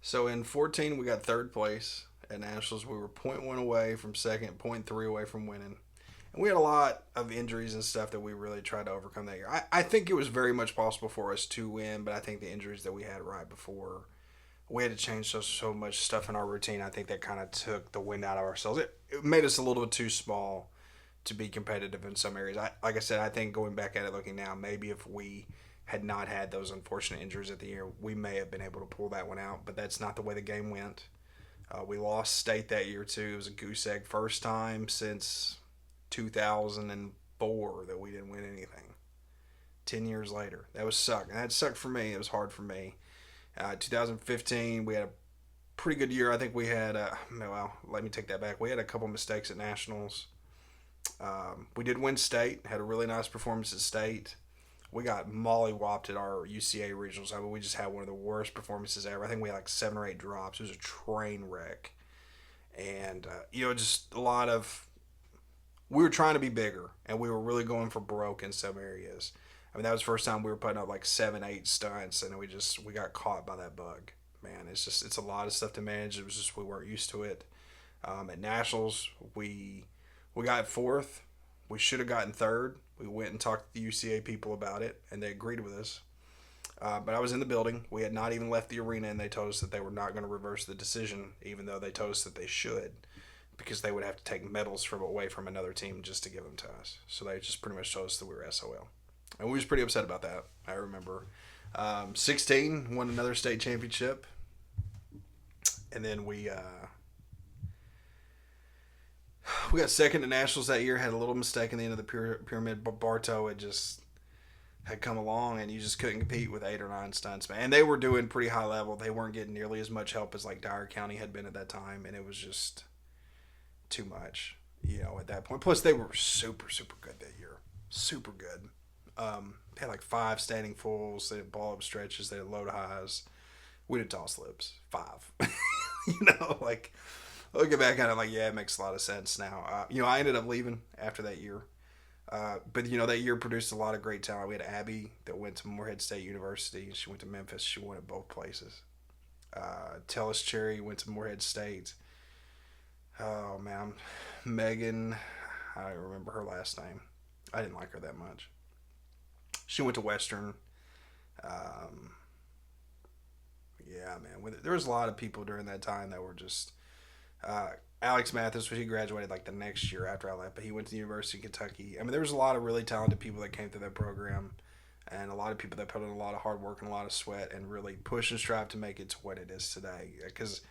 So in 14, we got third place at Nationals. We were point 0.1 away from second, point 0.3 away from winning. And we had a lot of injuries and stuff that we really tried to overcome that year. I think it was very much possible for us to win, but I think the injuries that we had right before, we had to change so much stuff in our routine. I think that kind of took the wind out of ourselves. It made us a little bit too small to be competitive in some areas. Like I said, I think going back at it, looking now, maybe if we had not had those unfortunate injuries at the year, we may have been able to pull that one out, but that's not the way the game went. We lost state that year too. It was a goose egg, first time since 2004 that we didn't win anything. 10 years later. That was suck. And that sucked for me. It was hard for me. 2015, we had a pretty good year. I think we had, well, let me take that back. We had a couple mistakes at Nationals. We did win state, had a really nice performance at state. We got mollywopped at our UCA regionals. I mean, we just had one of the worst performances ever. I think we had like 7 or 8 drops. It was a train wreck. And, just a lot of, we were trying to be bigger, and we were really going for broke in some areas. I mean, that was the first time we were putting up like 7, 8 stunts, and we got caught by that bug. Man, it's a lot of stuff to manage. It was just, we weren't used to it. At Nationals, we got fourth. We should have gotten third. We went and talked to the UCA people about it, and they agreed with us. But I was in the building. We had not even left the arena, and they told us that they were not going to reverse the decision, even though they told us that they should, because they would have to take medals away from another team just to give them to us. So they just pretty much told us that we were SOL. And we was pretty upset about that, I remember. 16, won another state championship. And then we got second at Nationals that year, had a little mistake in the end of the pyramid. But Bartow had come along, and you just couldn't compete with 8 or 9 stunts, man. And they were doing pretty high level. They weren't getting nearly as much help as like Dyer County had been at that time, and it was just too much, at that point. Plus, they were super, super good that year. Super good. They had like 5 standing fulls. They had ball up stretches. They had load highs. We did toss slips. 5. Like, looking back at it, like, yeah, it makes a lot of sense now. I ended up leaving after that year. But that year produced a lot of great talent. We had Abby that went to Morehead State University. She went to Memphis. She won at both places. Tellis Cherry went to Morehead State. Oh, man. Megan, I don't remember her last name. I didn't like her that much. She went to Western. Yeah, man. There was a lot of people during that time that were just... Alex Mathis, he graduated like the next year after I left, but he went to the University of Kentucky. I mean, there was a lot of really talented people that came through that program, and a lot of people that put in a lot of hard work and a lot of sweat and really push and strive to make it to what it is today. Because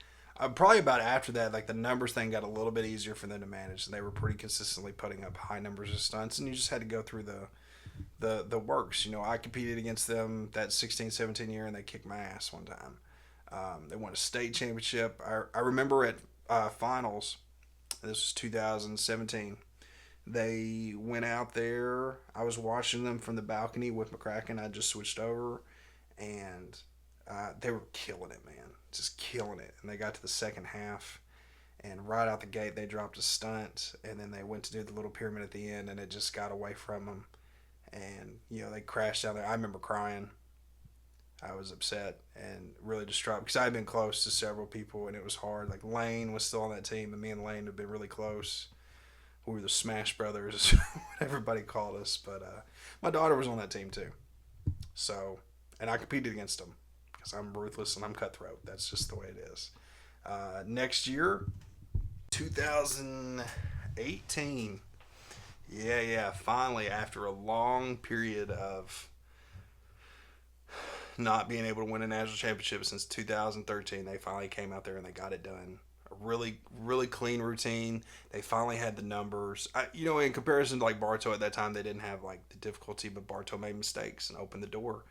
probably about after that, like the numbers thing got a little bit easier for them to manage, and they were pretty consistently putting up high numbers of stunts, and you just had to go through the works. I competed against them that 16-17 year, and they kicked my ass one time. They won a state championship. I remember at finals, this was 2017, they went out there. I was watching them from the balcony with McCracken. I just switched over, and They were killing it, man, just killing it. And they got to the second half, and right out the gate they dropped a stunt, and then they went to do the little pyramid at the end, and it just got away from them, and they crashed down there. I remember crying. I was upset and really distraught because I had been close to several people, and it was hard. Like Lane was still on that team, and me and Lane had been really close. We were the Smash Brothers, what everybody called us. But my daughter was on that team too, so and I competed against them because I'm ruthless and I'm cutthroat. That's just the way it is. Next year, 2018. Yeah. Finally, after a long period of not being able to win a national championship since 2013, they finally came out there and they got it done. A really, really clean routine. They finally had the numbers. In comparison to like Bartow at that time, they didn't have like the difficulty, but Bartow made mistakes and opened the door.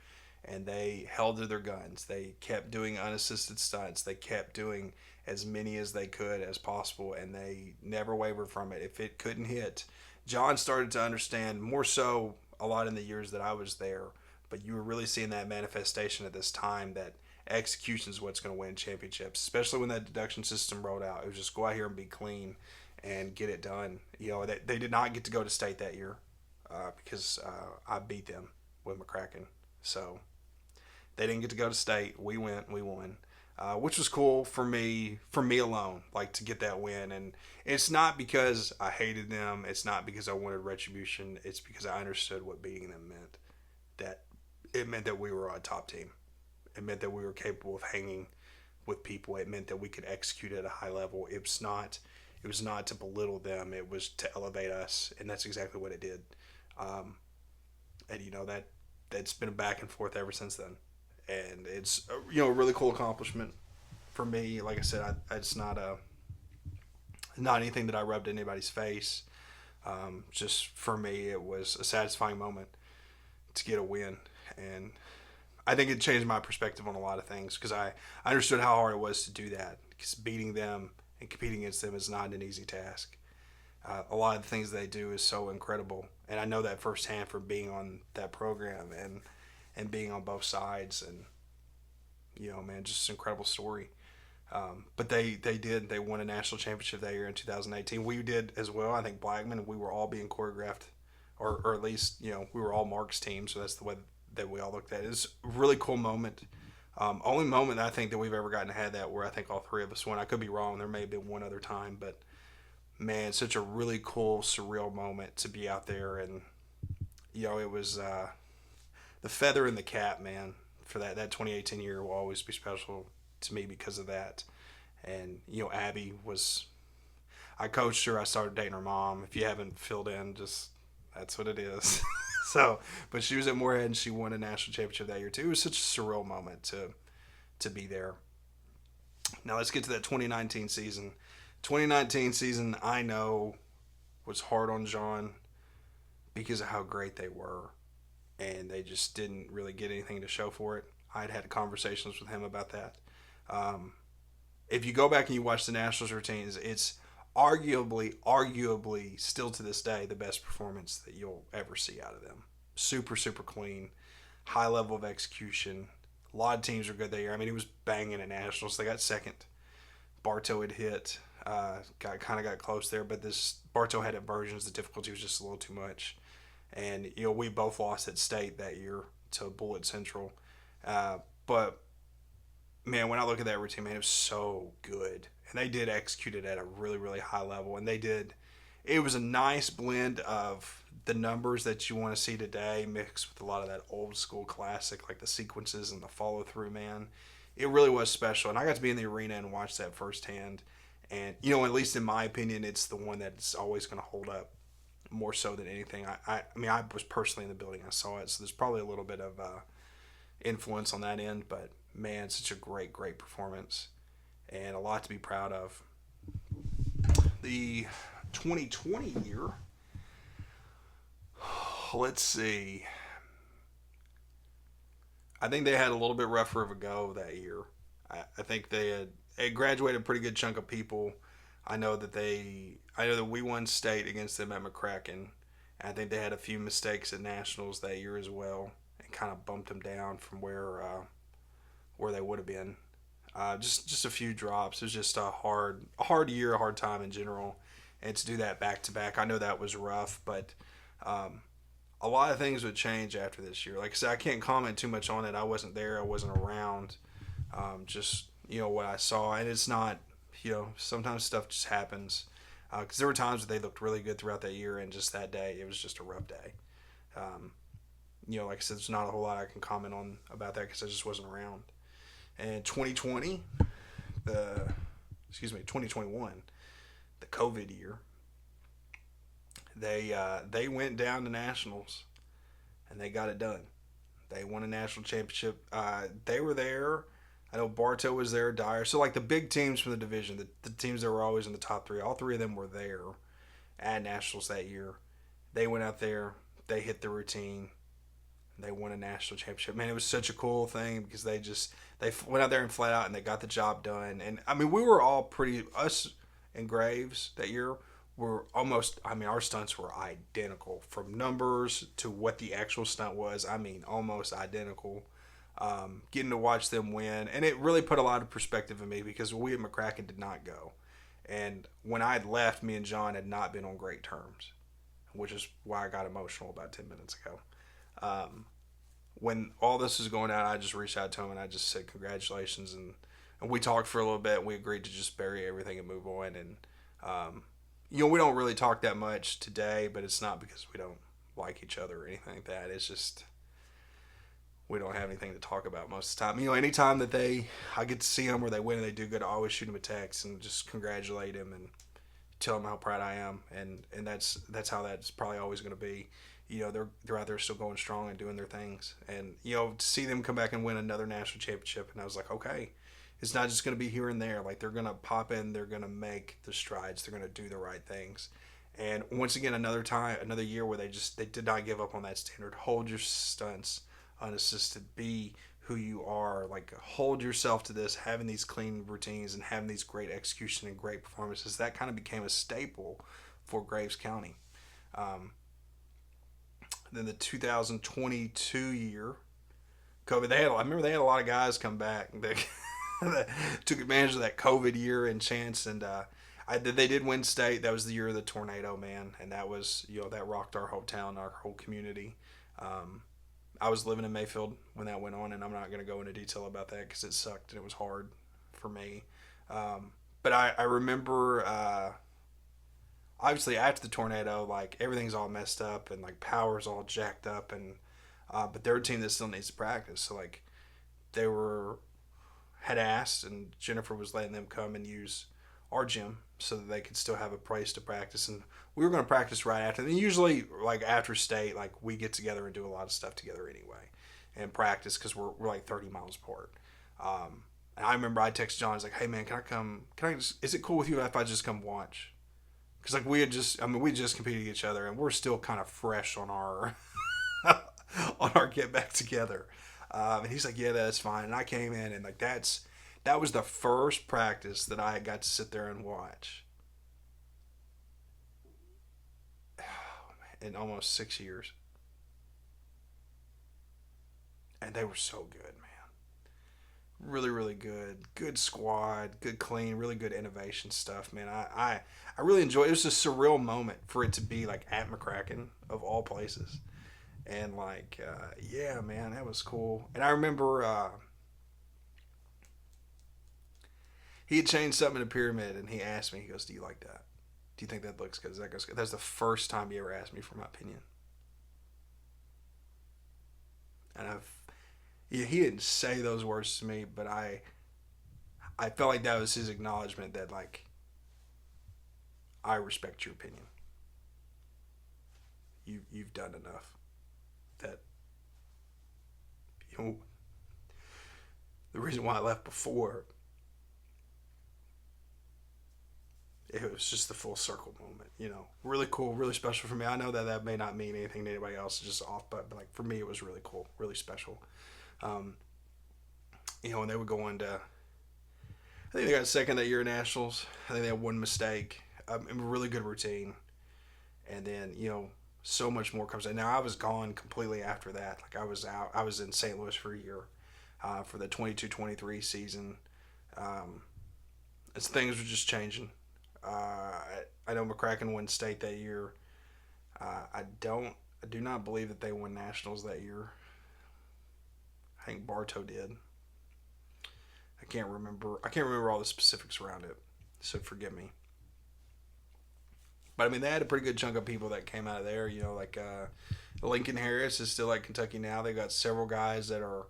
And they held to their guns. They kept doing unassisted stunts. They kept doing as many as they could as possible, and they never wavered from it. If it couldn't hit, John started to understand more so a lot in the years that I was there. But you were really seeing that manifestation at this time that execution is what's going to win championships, especially when that deduction system rolled out. It was just go out here and be clean and get it done. They did not get to go to state that year because I beat them with McCracken. So they didn't get to go to state. We went, we won, which was cool for me alone, like to get that win. And it's not because I hated them. It's not because I wanted retribution. It's because I understood what beating them meant. That it meant that we were a top team. It meant that we were capable of hanging with people. It meant that we could execute at a high level. It was not to belittle them. It was to elevate us, and that's exactly what it did. And that's been a back and forth ever since then. And it's a really cool accomplishment for me. Like I said, it's not anything that I rubbed in anybody's face. Just for me, it was a satisfying moment to get a win, and I think it changed my perspective on a lot of things because I understood how hard it was to do that, because beating them and competing against them is not an easy task. A lot of the things they do is so incredible, and I know that firsthand from being on that program and being on both sides, and man, just an incredible story. But they won a national championship that year in 2018. We did as well. I think Blackman, we were all being choreographed, or at least we were all Mark's team, so that's the way that we all looked at it. It's a really cool moment. Only moment I think that we've ever gotten to have that where I think all three of us won. I could be wrong. There may have been one other time, but man, such a really cool, surreal moment to be out there. And, it was the feather in the cap, man, for that 2018 year will always be special to me because of that. And, Abby I coached her. I started dating her mom. If you haven't filled in, just that's what it is. So, but she was at Moorhead and she won a national championship that year too. It was such a surreal moment to be there. Now let's get to that 2019 season. 2019 season, I know, was hard on John because of how great they were, and they just didn't really get anything to show for it. I'd had conversations with him about that. If you go back and you watch the Nationals routines, it's arguably still to this day the best performance that you'll ever see out of them. Super, super clean, high level of execution. A lot of teams were good that year. I mean, he was banging at Nationals. They got second. Bartow had hit, got close there, but this Bartow had inversions. The difficulty was just a little too much, and we both lost at state that year to Bullitt Central. But man, when I look at that routine, man, it was so good. And they did execute it at a really, really high level. And it was a nice blend of the numbers that you want to see today mixed with a lot of that old school classic, like the sequences and the follow through, man. It really was special. And I got to be in the arena and watch that firsthand. And, at least in my opinion, it's the one that's always going to hold up more so than anything. I was personally in the building. I saw it. So there's probably a little bit of influence on that end. But, man, such a great, great performance. And a lot to be proud of. The 2020 year, let's see. I think they had a little bit rougher of a go that year. I think they had graduated a pretty good chunk of people. I know that we won state against them at McCracken. I think they had a few mistakes at Nationals that year as well, and kind of bumped them down from where where they would have been. Just a few drops. It was just a hard year, a hard time in general, and to do that back to back, I know that was rough, but um, a lot of things would change after this year. Like I said, I can't comment too much on it. I wasn't there. I wasn't around. Just what I saw, and it's not. Sometimes stuff just happens. Because there were times that they looked really good throughout that year, and just that day, it was just a rough day. Um, like I said, there's not a whole lot I can comment on about that because I just wasn't around. And 2020, the 2021, the COVID year, they went down to nationals and they got it done. They won a national championship. They were there. I know Bartow was there, Dyer. So like the big teams from the division, the teams that were always in the top three, all three of them were there at nationals that year. They went out there. They hit the routine. They won a national championship. Man, it was such a cool thing because they went out there and flat out and they got the job done. And I mean, we were all pretty us and Graves that year were almost. I mean, our stunts were identical from numbers to what the actual stunt was. I mean, almost identical. Getting to watch them win, and it really put a lot of perspective in me because we at McCracken did not go, and when I had left, me and John had not been on great terms, which is why I got emotional about 10 minutes ago. When all this was going on, I just reached out to him and I just said congratulations, and we talked for a little bit. And we agreed to just bury everything and move on. And we don't really talk that much today, but it's not because we don't like each other or anything like that. It's just we don't have anything to talk about most of the time. Anytime that I get to see them or they win and they do good, I always shoot them a text and just congratulate them and tell them how proud I am. And that's how that's probably always going to be. They're out there still going strong and doing their things. And, to see them come back and win another national championship. And I was like, okay, it's not just going to be here and there. Like, they're going to pop in, they're going to make the strides, they're going to do the right things. And once again, another year where they did not give up on that standard. Hold your stunts unassisted. Be who you are. Like, hold yourself to this, having these clean routines and having these great execution and great performances. That kind of became a staple for Graves County. Then the 2022 year, COVID. I remember they had a lot of guys come back that took advantage of that COVID year and chance. And they did win state. That was the year of the tornado, man, and that was that rocked our whole town, our whole community. I was living in Mayfield when that went on, and I'm not going to go into detail about that because it sucked and it was hard for me. But I remember. Obviously, after the tornado, like everything's all messed up and like power's all jacked up, and but they're a team that still needs to practice. So like they had asked, and Jennifer was letting them come and use our gym so that they could still have a place to practice. And we were going to practice right after. And usually, like after state, like we get together and do a lot of stuff together anyway, and practice because we're like 30 miles apart. And I remember I texted John. I was like, "Hey man, can I come? Is it cool with you if I just come watch?" Because like we just competed against each other, and we're still kind of fresh on our on our get back together. And he's like, "Yeah, that's fine." And I came in, and like that was the first practice that I got to sit there and watch in almost 6 years, and they were so good, man. Really, really good squad, good clean, really good innovation stuff, man. I really enjoyed it. It was a surreal moment for it to be like at McCracken of all places, and like yeah, man, that was cool. And I remember he had changed something in the pyramid, and he asked me, he goes, "Do you like that? Do you think that looks good? Does that goes good?" That's the first time he ever asked me for my opinion, and he didn't say those words to me, but I felt like that was his acknowledgement that like I respect your opinion. You've done enough. That the reason why I left before, it was just the full circle moment. Really cool, really special for me. I know that may not mean anything to anybody else. It's just off, but like for me, it was really cool, really special. And they would go on to, I think they got second that year at Nationals. I think they had one mistake. A really good routine. And then, so much more comes in. Now, I was gone completely after that. Like, I was out. I was in St. Louis for a year. for the 22-23 season. As things were just changing. I know McCracken won state that year. I do not believe that they won nationals that year. I think Bartow did. I can't remember. I can't remember all the specifics around it, so forgive me. But I mean, they had a pretty good chunk of people that came out of there. Like Lincoln Harris is still at Kentucky now. They got several guys that are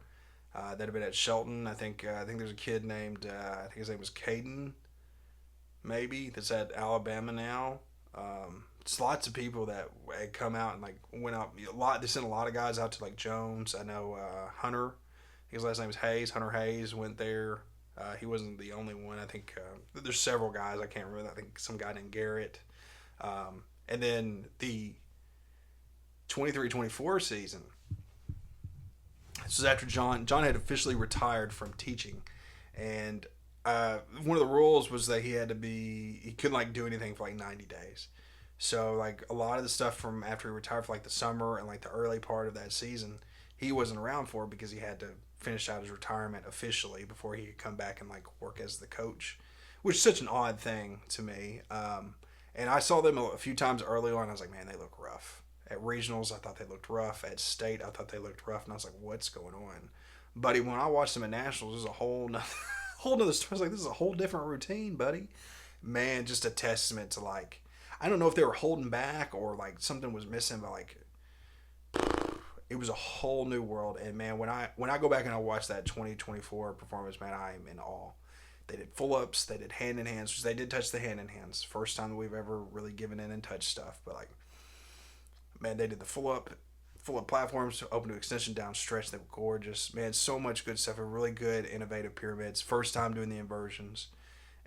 that have been at Shelton. I think there's a kid named I think his name was Caden, maybe, that's at Alabama now. It's lots of people that had come out and like went out a lot. They sent a lot of guys out to like Jones. I know Hunter. His last name is Hayes. Hunter Hayes went there. He wasn't the only one. I think there's several guys. I can't remember. I think some guy named Garrett. And then the 23-24 season. This was after John had officially retired from teaching, and one of the rules was that he couldn't like do anything for like 90 days. So like a lot of the stuff from after he retired for like the summer and like the early part of that season, he wasn't around for because he had to finish out his retirement officially before he could come back and like work as the coach, which is such an odd thing to me. And I saw them a few times early on. I was like, man, they look rough. At regionals, I thought they looked rough. At state, I thought they looked rough. And I was like, what's going on? Buddy, when I watched them at nationals, there's a whole nother story. I was like, this is a whole different routine, buddy. Man, just a testament to like, I don't know if they were holding back or like something was missing, but like, it was a whole new world. And man, when I go back and I watch that 2024 performance, man, I am in awe. They did pull-ups, they did hand-in-hands. They did touch the hand-in-hands. First time that we've ever really given in and touched stuff. But like, man, they did the full-up platforms, open to extension, down stretch. They were gorgeous. Man, so much good stuff. A really good, innovative pyramids. First time doing the inversions.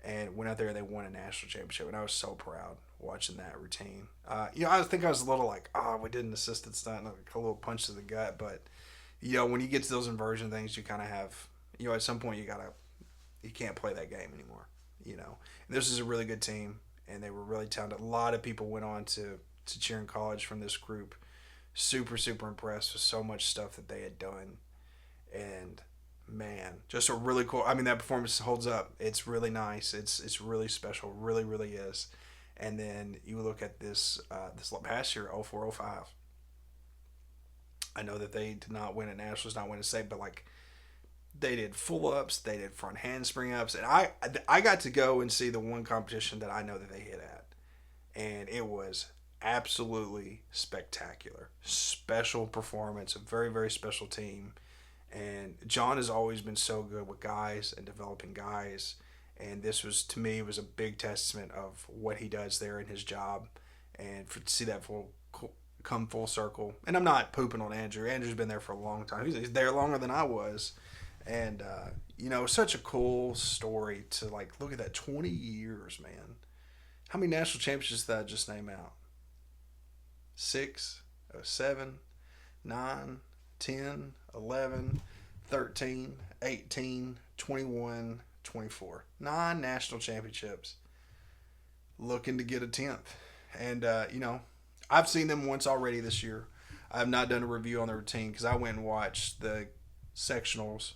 And went out there and they won a national championship. And I was so proud watching that routine. I think I was a little like, we did an assisted stunt, like a little punch to the gut. But, when you get to those inversion things, you kind of have, at some point you can't play that game anymore, And this is a really good team, and they were really talented. A lot of people went on to Cheering College from this group. Super, super impressed with so much stuff that they had done. And, man, just a really cool... I mean, that performance holds up. It's really nice. It's really special. Really, really is. And then you look at this past year, 04-05. I know that they did not win at Nationals, not win a state, but, like, they did full ups, they did front handspring ups, and I got to go and see the one competition that I know that they hit at, and it was absolutely spectacular. Special performance, a very, very special team, and John has always been so good with guys and developing guys, and this was, to me, was a big testament of what he does there in his job, and to see that come full circle. And I'm not pooping on Andrew. Andrew's been there for a long time. He's there longer than I was. And, such a cool story to, like, look at that 20 years, man. How many national championships did I just name out? 6, 7, 9, 10, 11, 13, 18, 21, 24. 9 national championships. Looking to get a 10th. And, I've seen them once already this year. I have not done a review on the routine because I went and watched the sectionals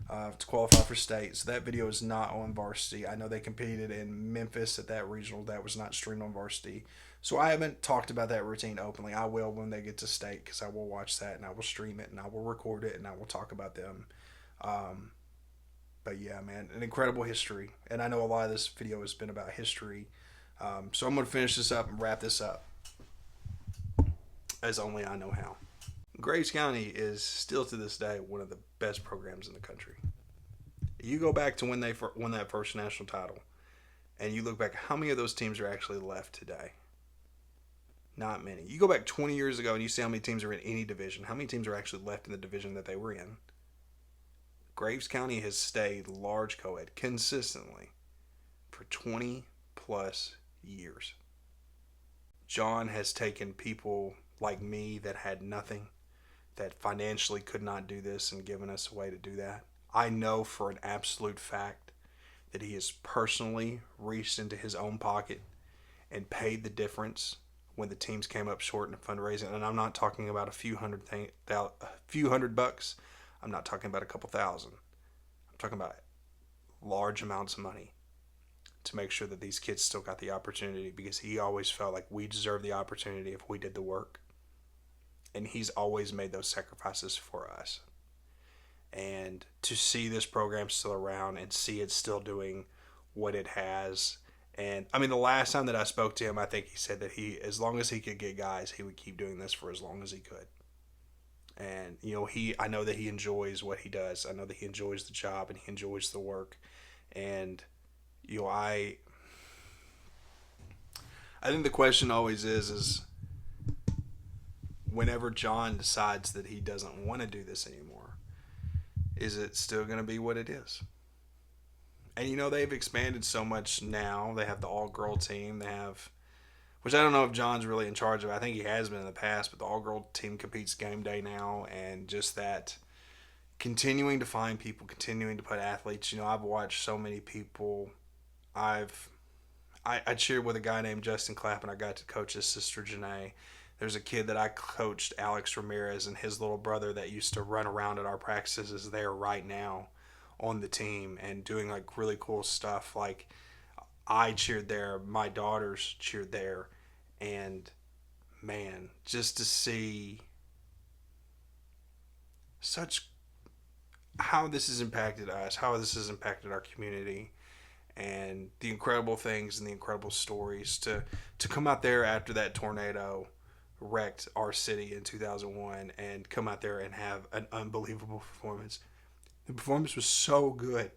to qualify for state. So that video is not on varsity. I know they competed in Memphis at that regional. That was not streamed on varsity. So I haven't talked about that routine openly. I will when they get to state because I will watch that and I will stream it and I will record it and I will talk about them. But yeah, man, an incredible history. And I know a lot of this video has been about history. So I'm going to finish this up and wrap this up as only I know how. Graves County is still to this day one of the best programs in the country. You go back to when they won that first national title, and you look back, how many of those teams are actually left today? Not many. You go back 20 years ago and you see how many teams are in any division. How many teams are actually left in the division that they were in? Graves County has stayed Large Coed consistently for 20 plus years. John has taken people like me that had nothing, that financially could not do this, and given us a way to do that. I know for an absolute fact that he has personally reached into his own pocket and paid the difference when the teams came up short in fundraising. And I'm not talking about a few hundred bucks. I'm not talking about a couple thousand. I'm talking about large amounts of money to make sure that these kids still got the opportunity, because he always felt like we deserve the opportunity if we did the work. And he's always made those sacrifices for us. And to see this program still around and see it still doing what it has. And I mean, the last time that I spoke to him, I think he said that as long as he could get guys, he would keep doing this for as long as he could. And I know that he enjoys what he does. I know that he enjoys the job and he enjoys the work. And I think the question always is whenever John decides that he doesn't want to do this anymore, is it still going to be what it is? And they've expanded so much now. They have the all-girl team. They have, which I don't know if John's really in charge of. I think he has been in the past, but the all-girl team competes game day now, and just that continuing to find people, continuing to put athletes. I've watched so many people. I cheered with a guy named Justin Clapp, and I got to coach his sister Janae. There's a kid that I coached, Alex Ramirez, and his little brother that used to run around at our practices is there right now on the team and doing like really cool stuff. Like I cheered there, my daughters cheered there, and man, just to see such how this has impacted us, how this has impacted our community, and the incredible things and the incredible stories to come out there after that tornado wrecked our city in 2001 and come out there and have an unbelievable performance. The performance was so good.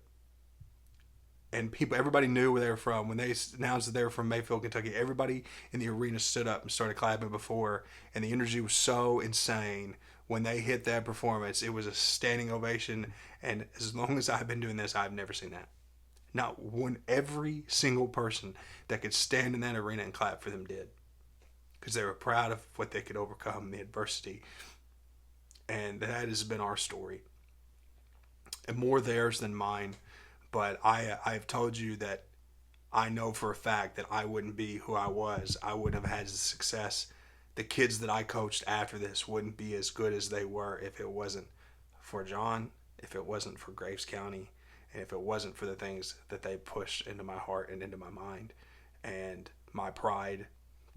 And everybody knew where they were from. When they announced that they were from Mayfield, Kentucky, everybody in the arena stood up and started clapping before. And the energy was so insane. When they hit that performance, it was a standing ovation. And as long as I've been doing this, I've never seen that. Not one, every single person that could stand in that arena and clap for them did. Because they were proud of what they could overcome, the adversity. And that has been our story. And more theirs than mine. But I've told you that I know for a fact that I wouldn't be who I was. I wouldn't have had the success. The kids that I coached after this wouldn't be as good as they were if it wasn't for John, if it wasn't for Graves County, and if it wasn't for the things that they pushed into my heart and into my mind. And my pride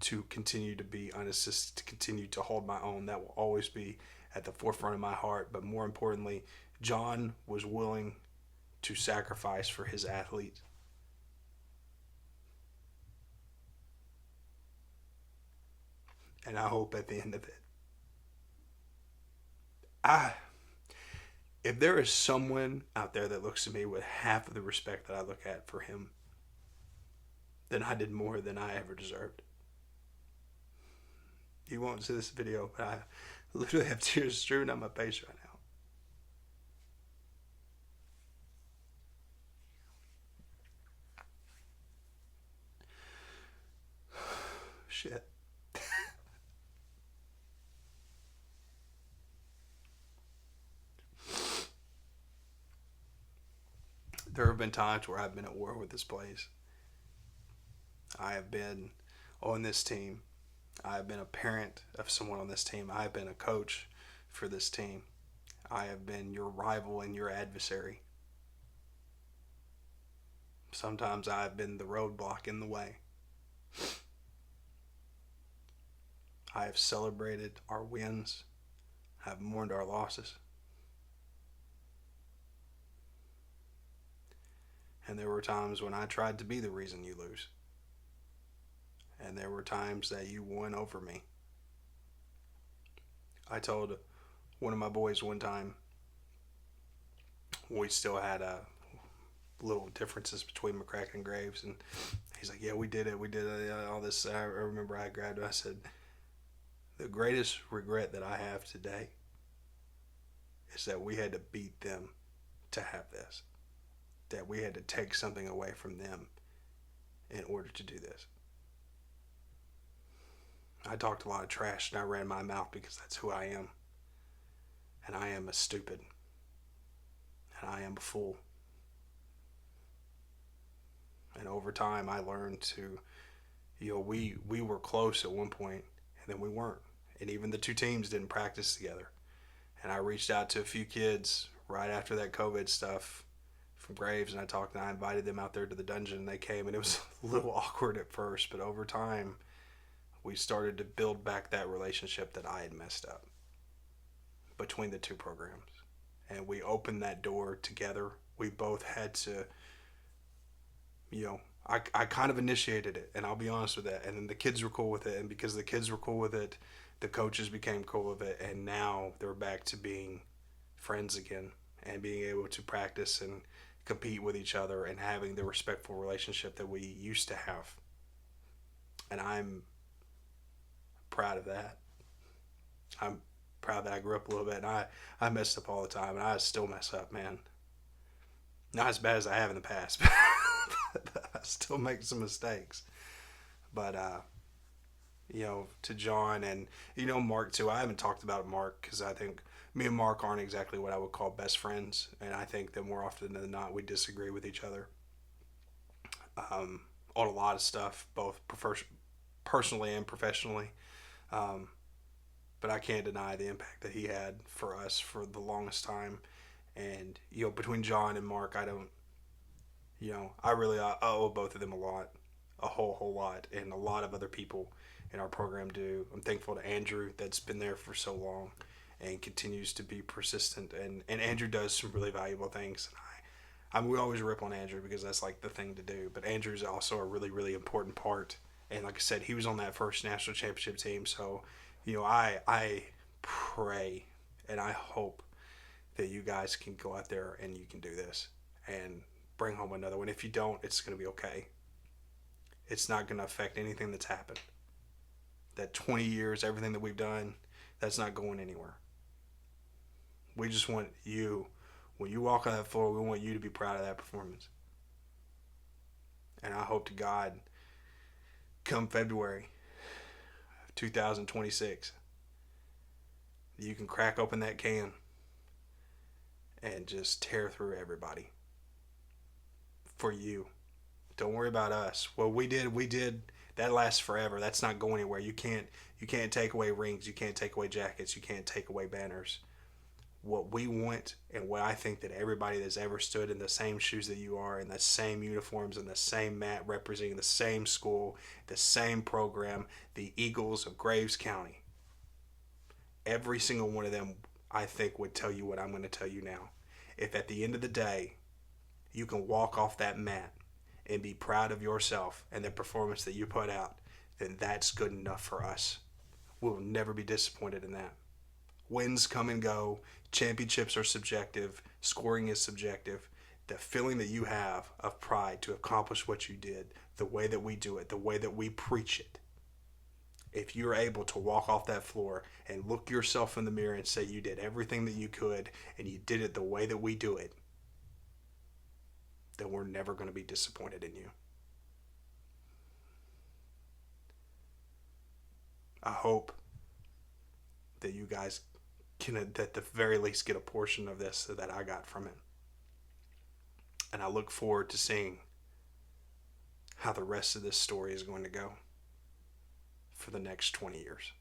to continue to be unassisted, to continue to hold my own, that will always be at the forefront of my heart. But more importantly, John was willing to sacrifice for his athlete. And I hope at the end of it, if there is someone out there that looks at me with half of the respect that I look at for him, then I did more than I ever deserved. You won't see this video, but I literally have tears streaming down my face right now. Shit. There have been times where I've been at war with this place. I have been on this team. I have been a parent of someone on this team. I have been a coach for this team. I have been your rival and your adversary. Sometimes I have been the roadblock in the way. I have celebrated our wins. I have mourned our losses. And there were times when I tried to be the reason you lose. And there were times that you won over me. I told one of my boys one time, we still had little differences between McCracken and Graves, and he's like, yeah, we did it, all this. I remember I grabbed him, I said, the greatest regret that I have today is that we had to beat them to have this. That we had to take something away from them in order to do this. I talked a lot of trash and I ran my mouth because that's who I am. And I am a stupid. And I am a fool. And over time I learned to, we were close at one point and then we weren't. And even the two teams didn't practice together. And I reached out to a few kids right after that COVID stuff from Graves, and I invited them out there to the dungeon, and they came, and it was a little awkward at first, but over time, we started to build back that relationship that I had messed up between the two programs. And we opened that door together. We both had to, I kind of initiated it, and I'll be honest with that. And then the kids were cool with it, and because the kids were cool with it, the coaches became cool with it, and now they're back to being friends again and being able to practice and compete with each other and having the respectful relationship that we used to have. And I'm proud of that. I'm proud that I grew up a little bit, and I messed up all the time, and I still mess up, man. Not as bad as I have in the past, but I still make some mistakes. But to John and Mark too. I haven't talked about Mark because I think me and Mark aren't exactly what I would call best friends, and I think that more often than not we disagree with each other on a lot of stuff, both personally and professionally. But I can't deny the impact that he had for us for the longest time. And between John and Mark, I don't. I really owe both of them a lot, a whole lot, and a lot of other people in our program do. I'm thankful to Andrew that's been there for so long and continues to be persistent. And Andrew does some really valuable things. And we always rip on Andrew because that's like the thing to do. But Andrew's also a really, really important part. And like I said, he was on that first national championship team. So, I pray and I hope that you guys can go out there and you can do this and bring home another one. If you don't, it's going to be okay. It's not going to affect anything that's happened. That 20 years, everything that we've done, that's not going anywhere. We just want you, when you walk on that floor, we want you to be proud of that performance. And I hope to God, come February of 2026, you can crack open that can and just tear through everybody. For you. Don't worry about us. What we did. That lasts forever. That's not going anywhere. You can't take away rings. You can't take away jackets. You can't take away banners. What we want and what I think that everybody that's ever stood in the same shoes that you are, in the same uniforms, in the same mat, representing the same school, the same program, the Eagles of Graves County, every single one of them, I think, would tell you what I'm going to tell you now. If at the end of the day, you can walk off that mat and be proud of yourself and the performance that you put out, then that's good enough for us. We'll never be disappointed in that. Wins come and go. Championships are subjective. Scoring is subjective. The feeling that you have of pride to accomplish what you did, the way that we do it, the way that we preach it, if you're able to walk off that floor and look yourself in the mirror and say you did everything that you could and you did it the way that we do it, then we're never going to be disappointed in you. I hope that you guys can, at the very least, get a portion of this that I got from it. And I look forward to seeing how the rest of this story is going to go for the next 20 years.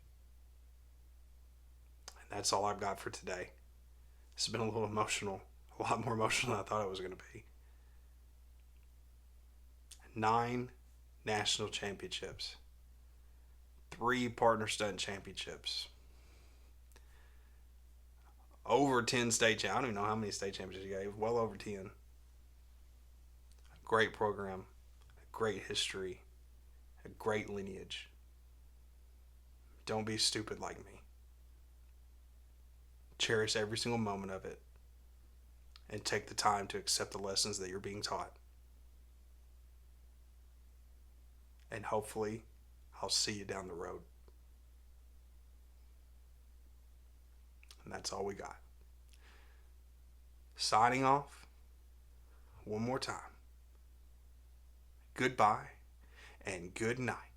And that's all I've got for today. It's been a little emotional, a lot more emotional than I thought it was going to be. 9 national championships, 3 partner stunt championships, over 10 state championships. I don't even know how many state championships you got. Well over 10. A great program, a great history, a great lineage. Don't be stupid like me. Cherish every single moment of it and take the time to accept the lessons that you're being taught. And hopefully, I'll see you down the road. And that's all we got. Signing off one more time. Goodbye and good night.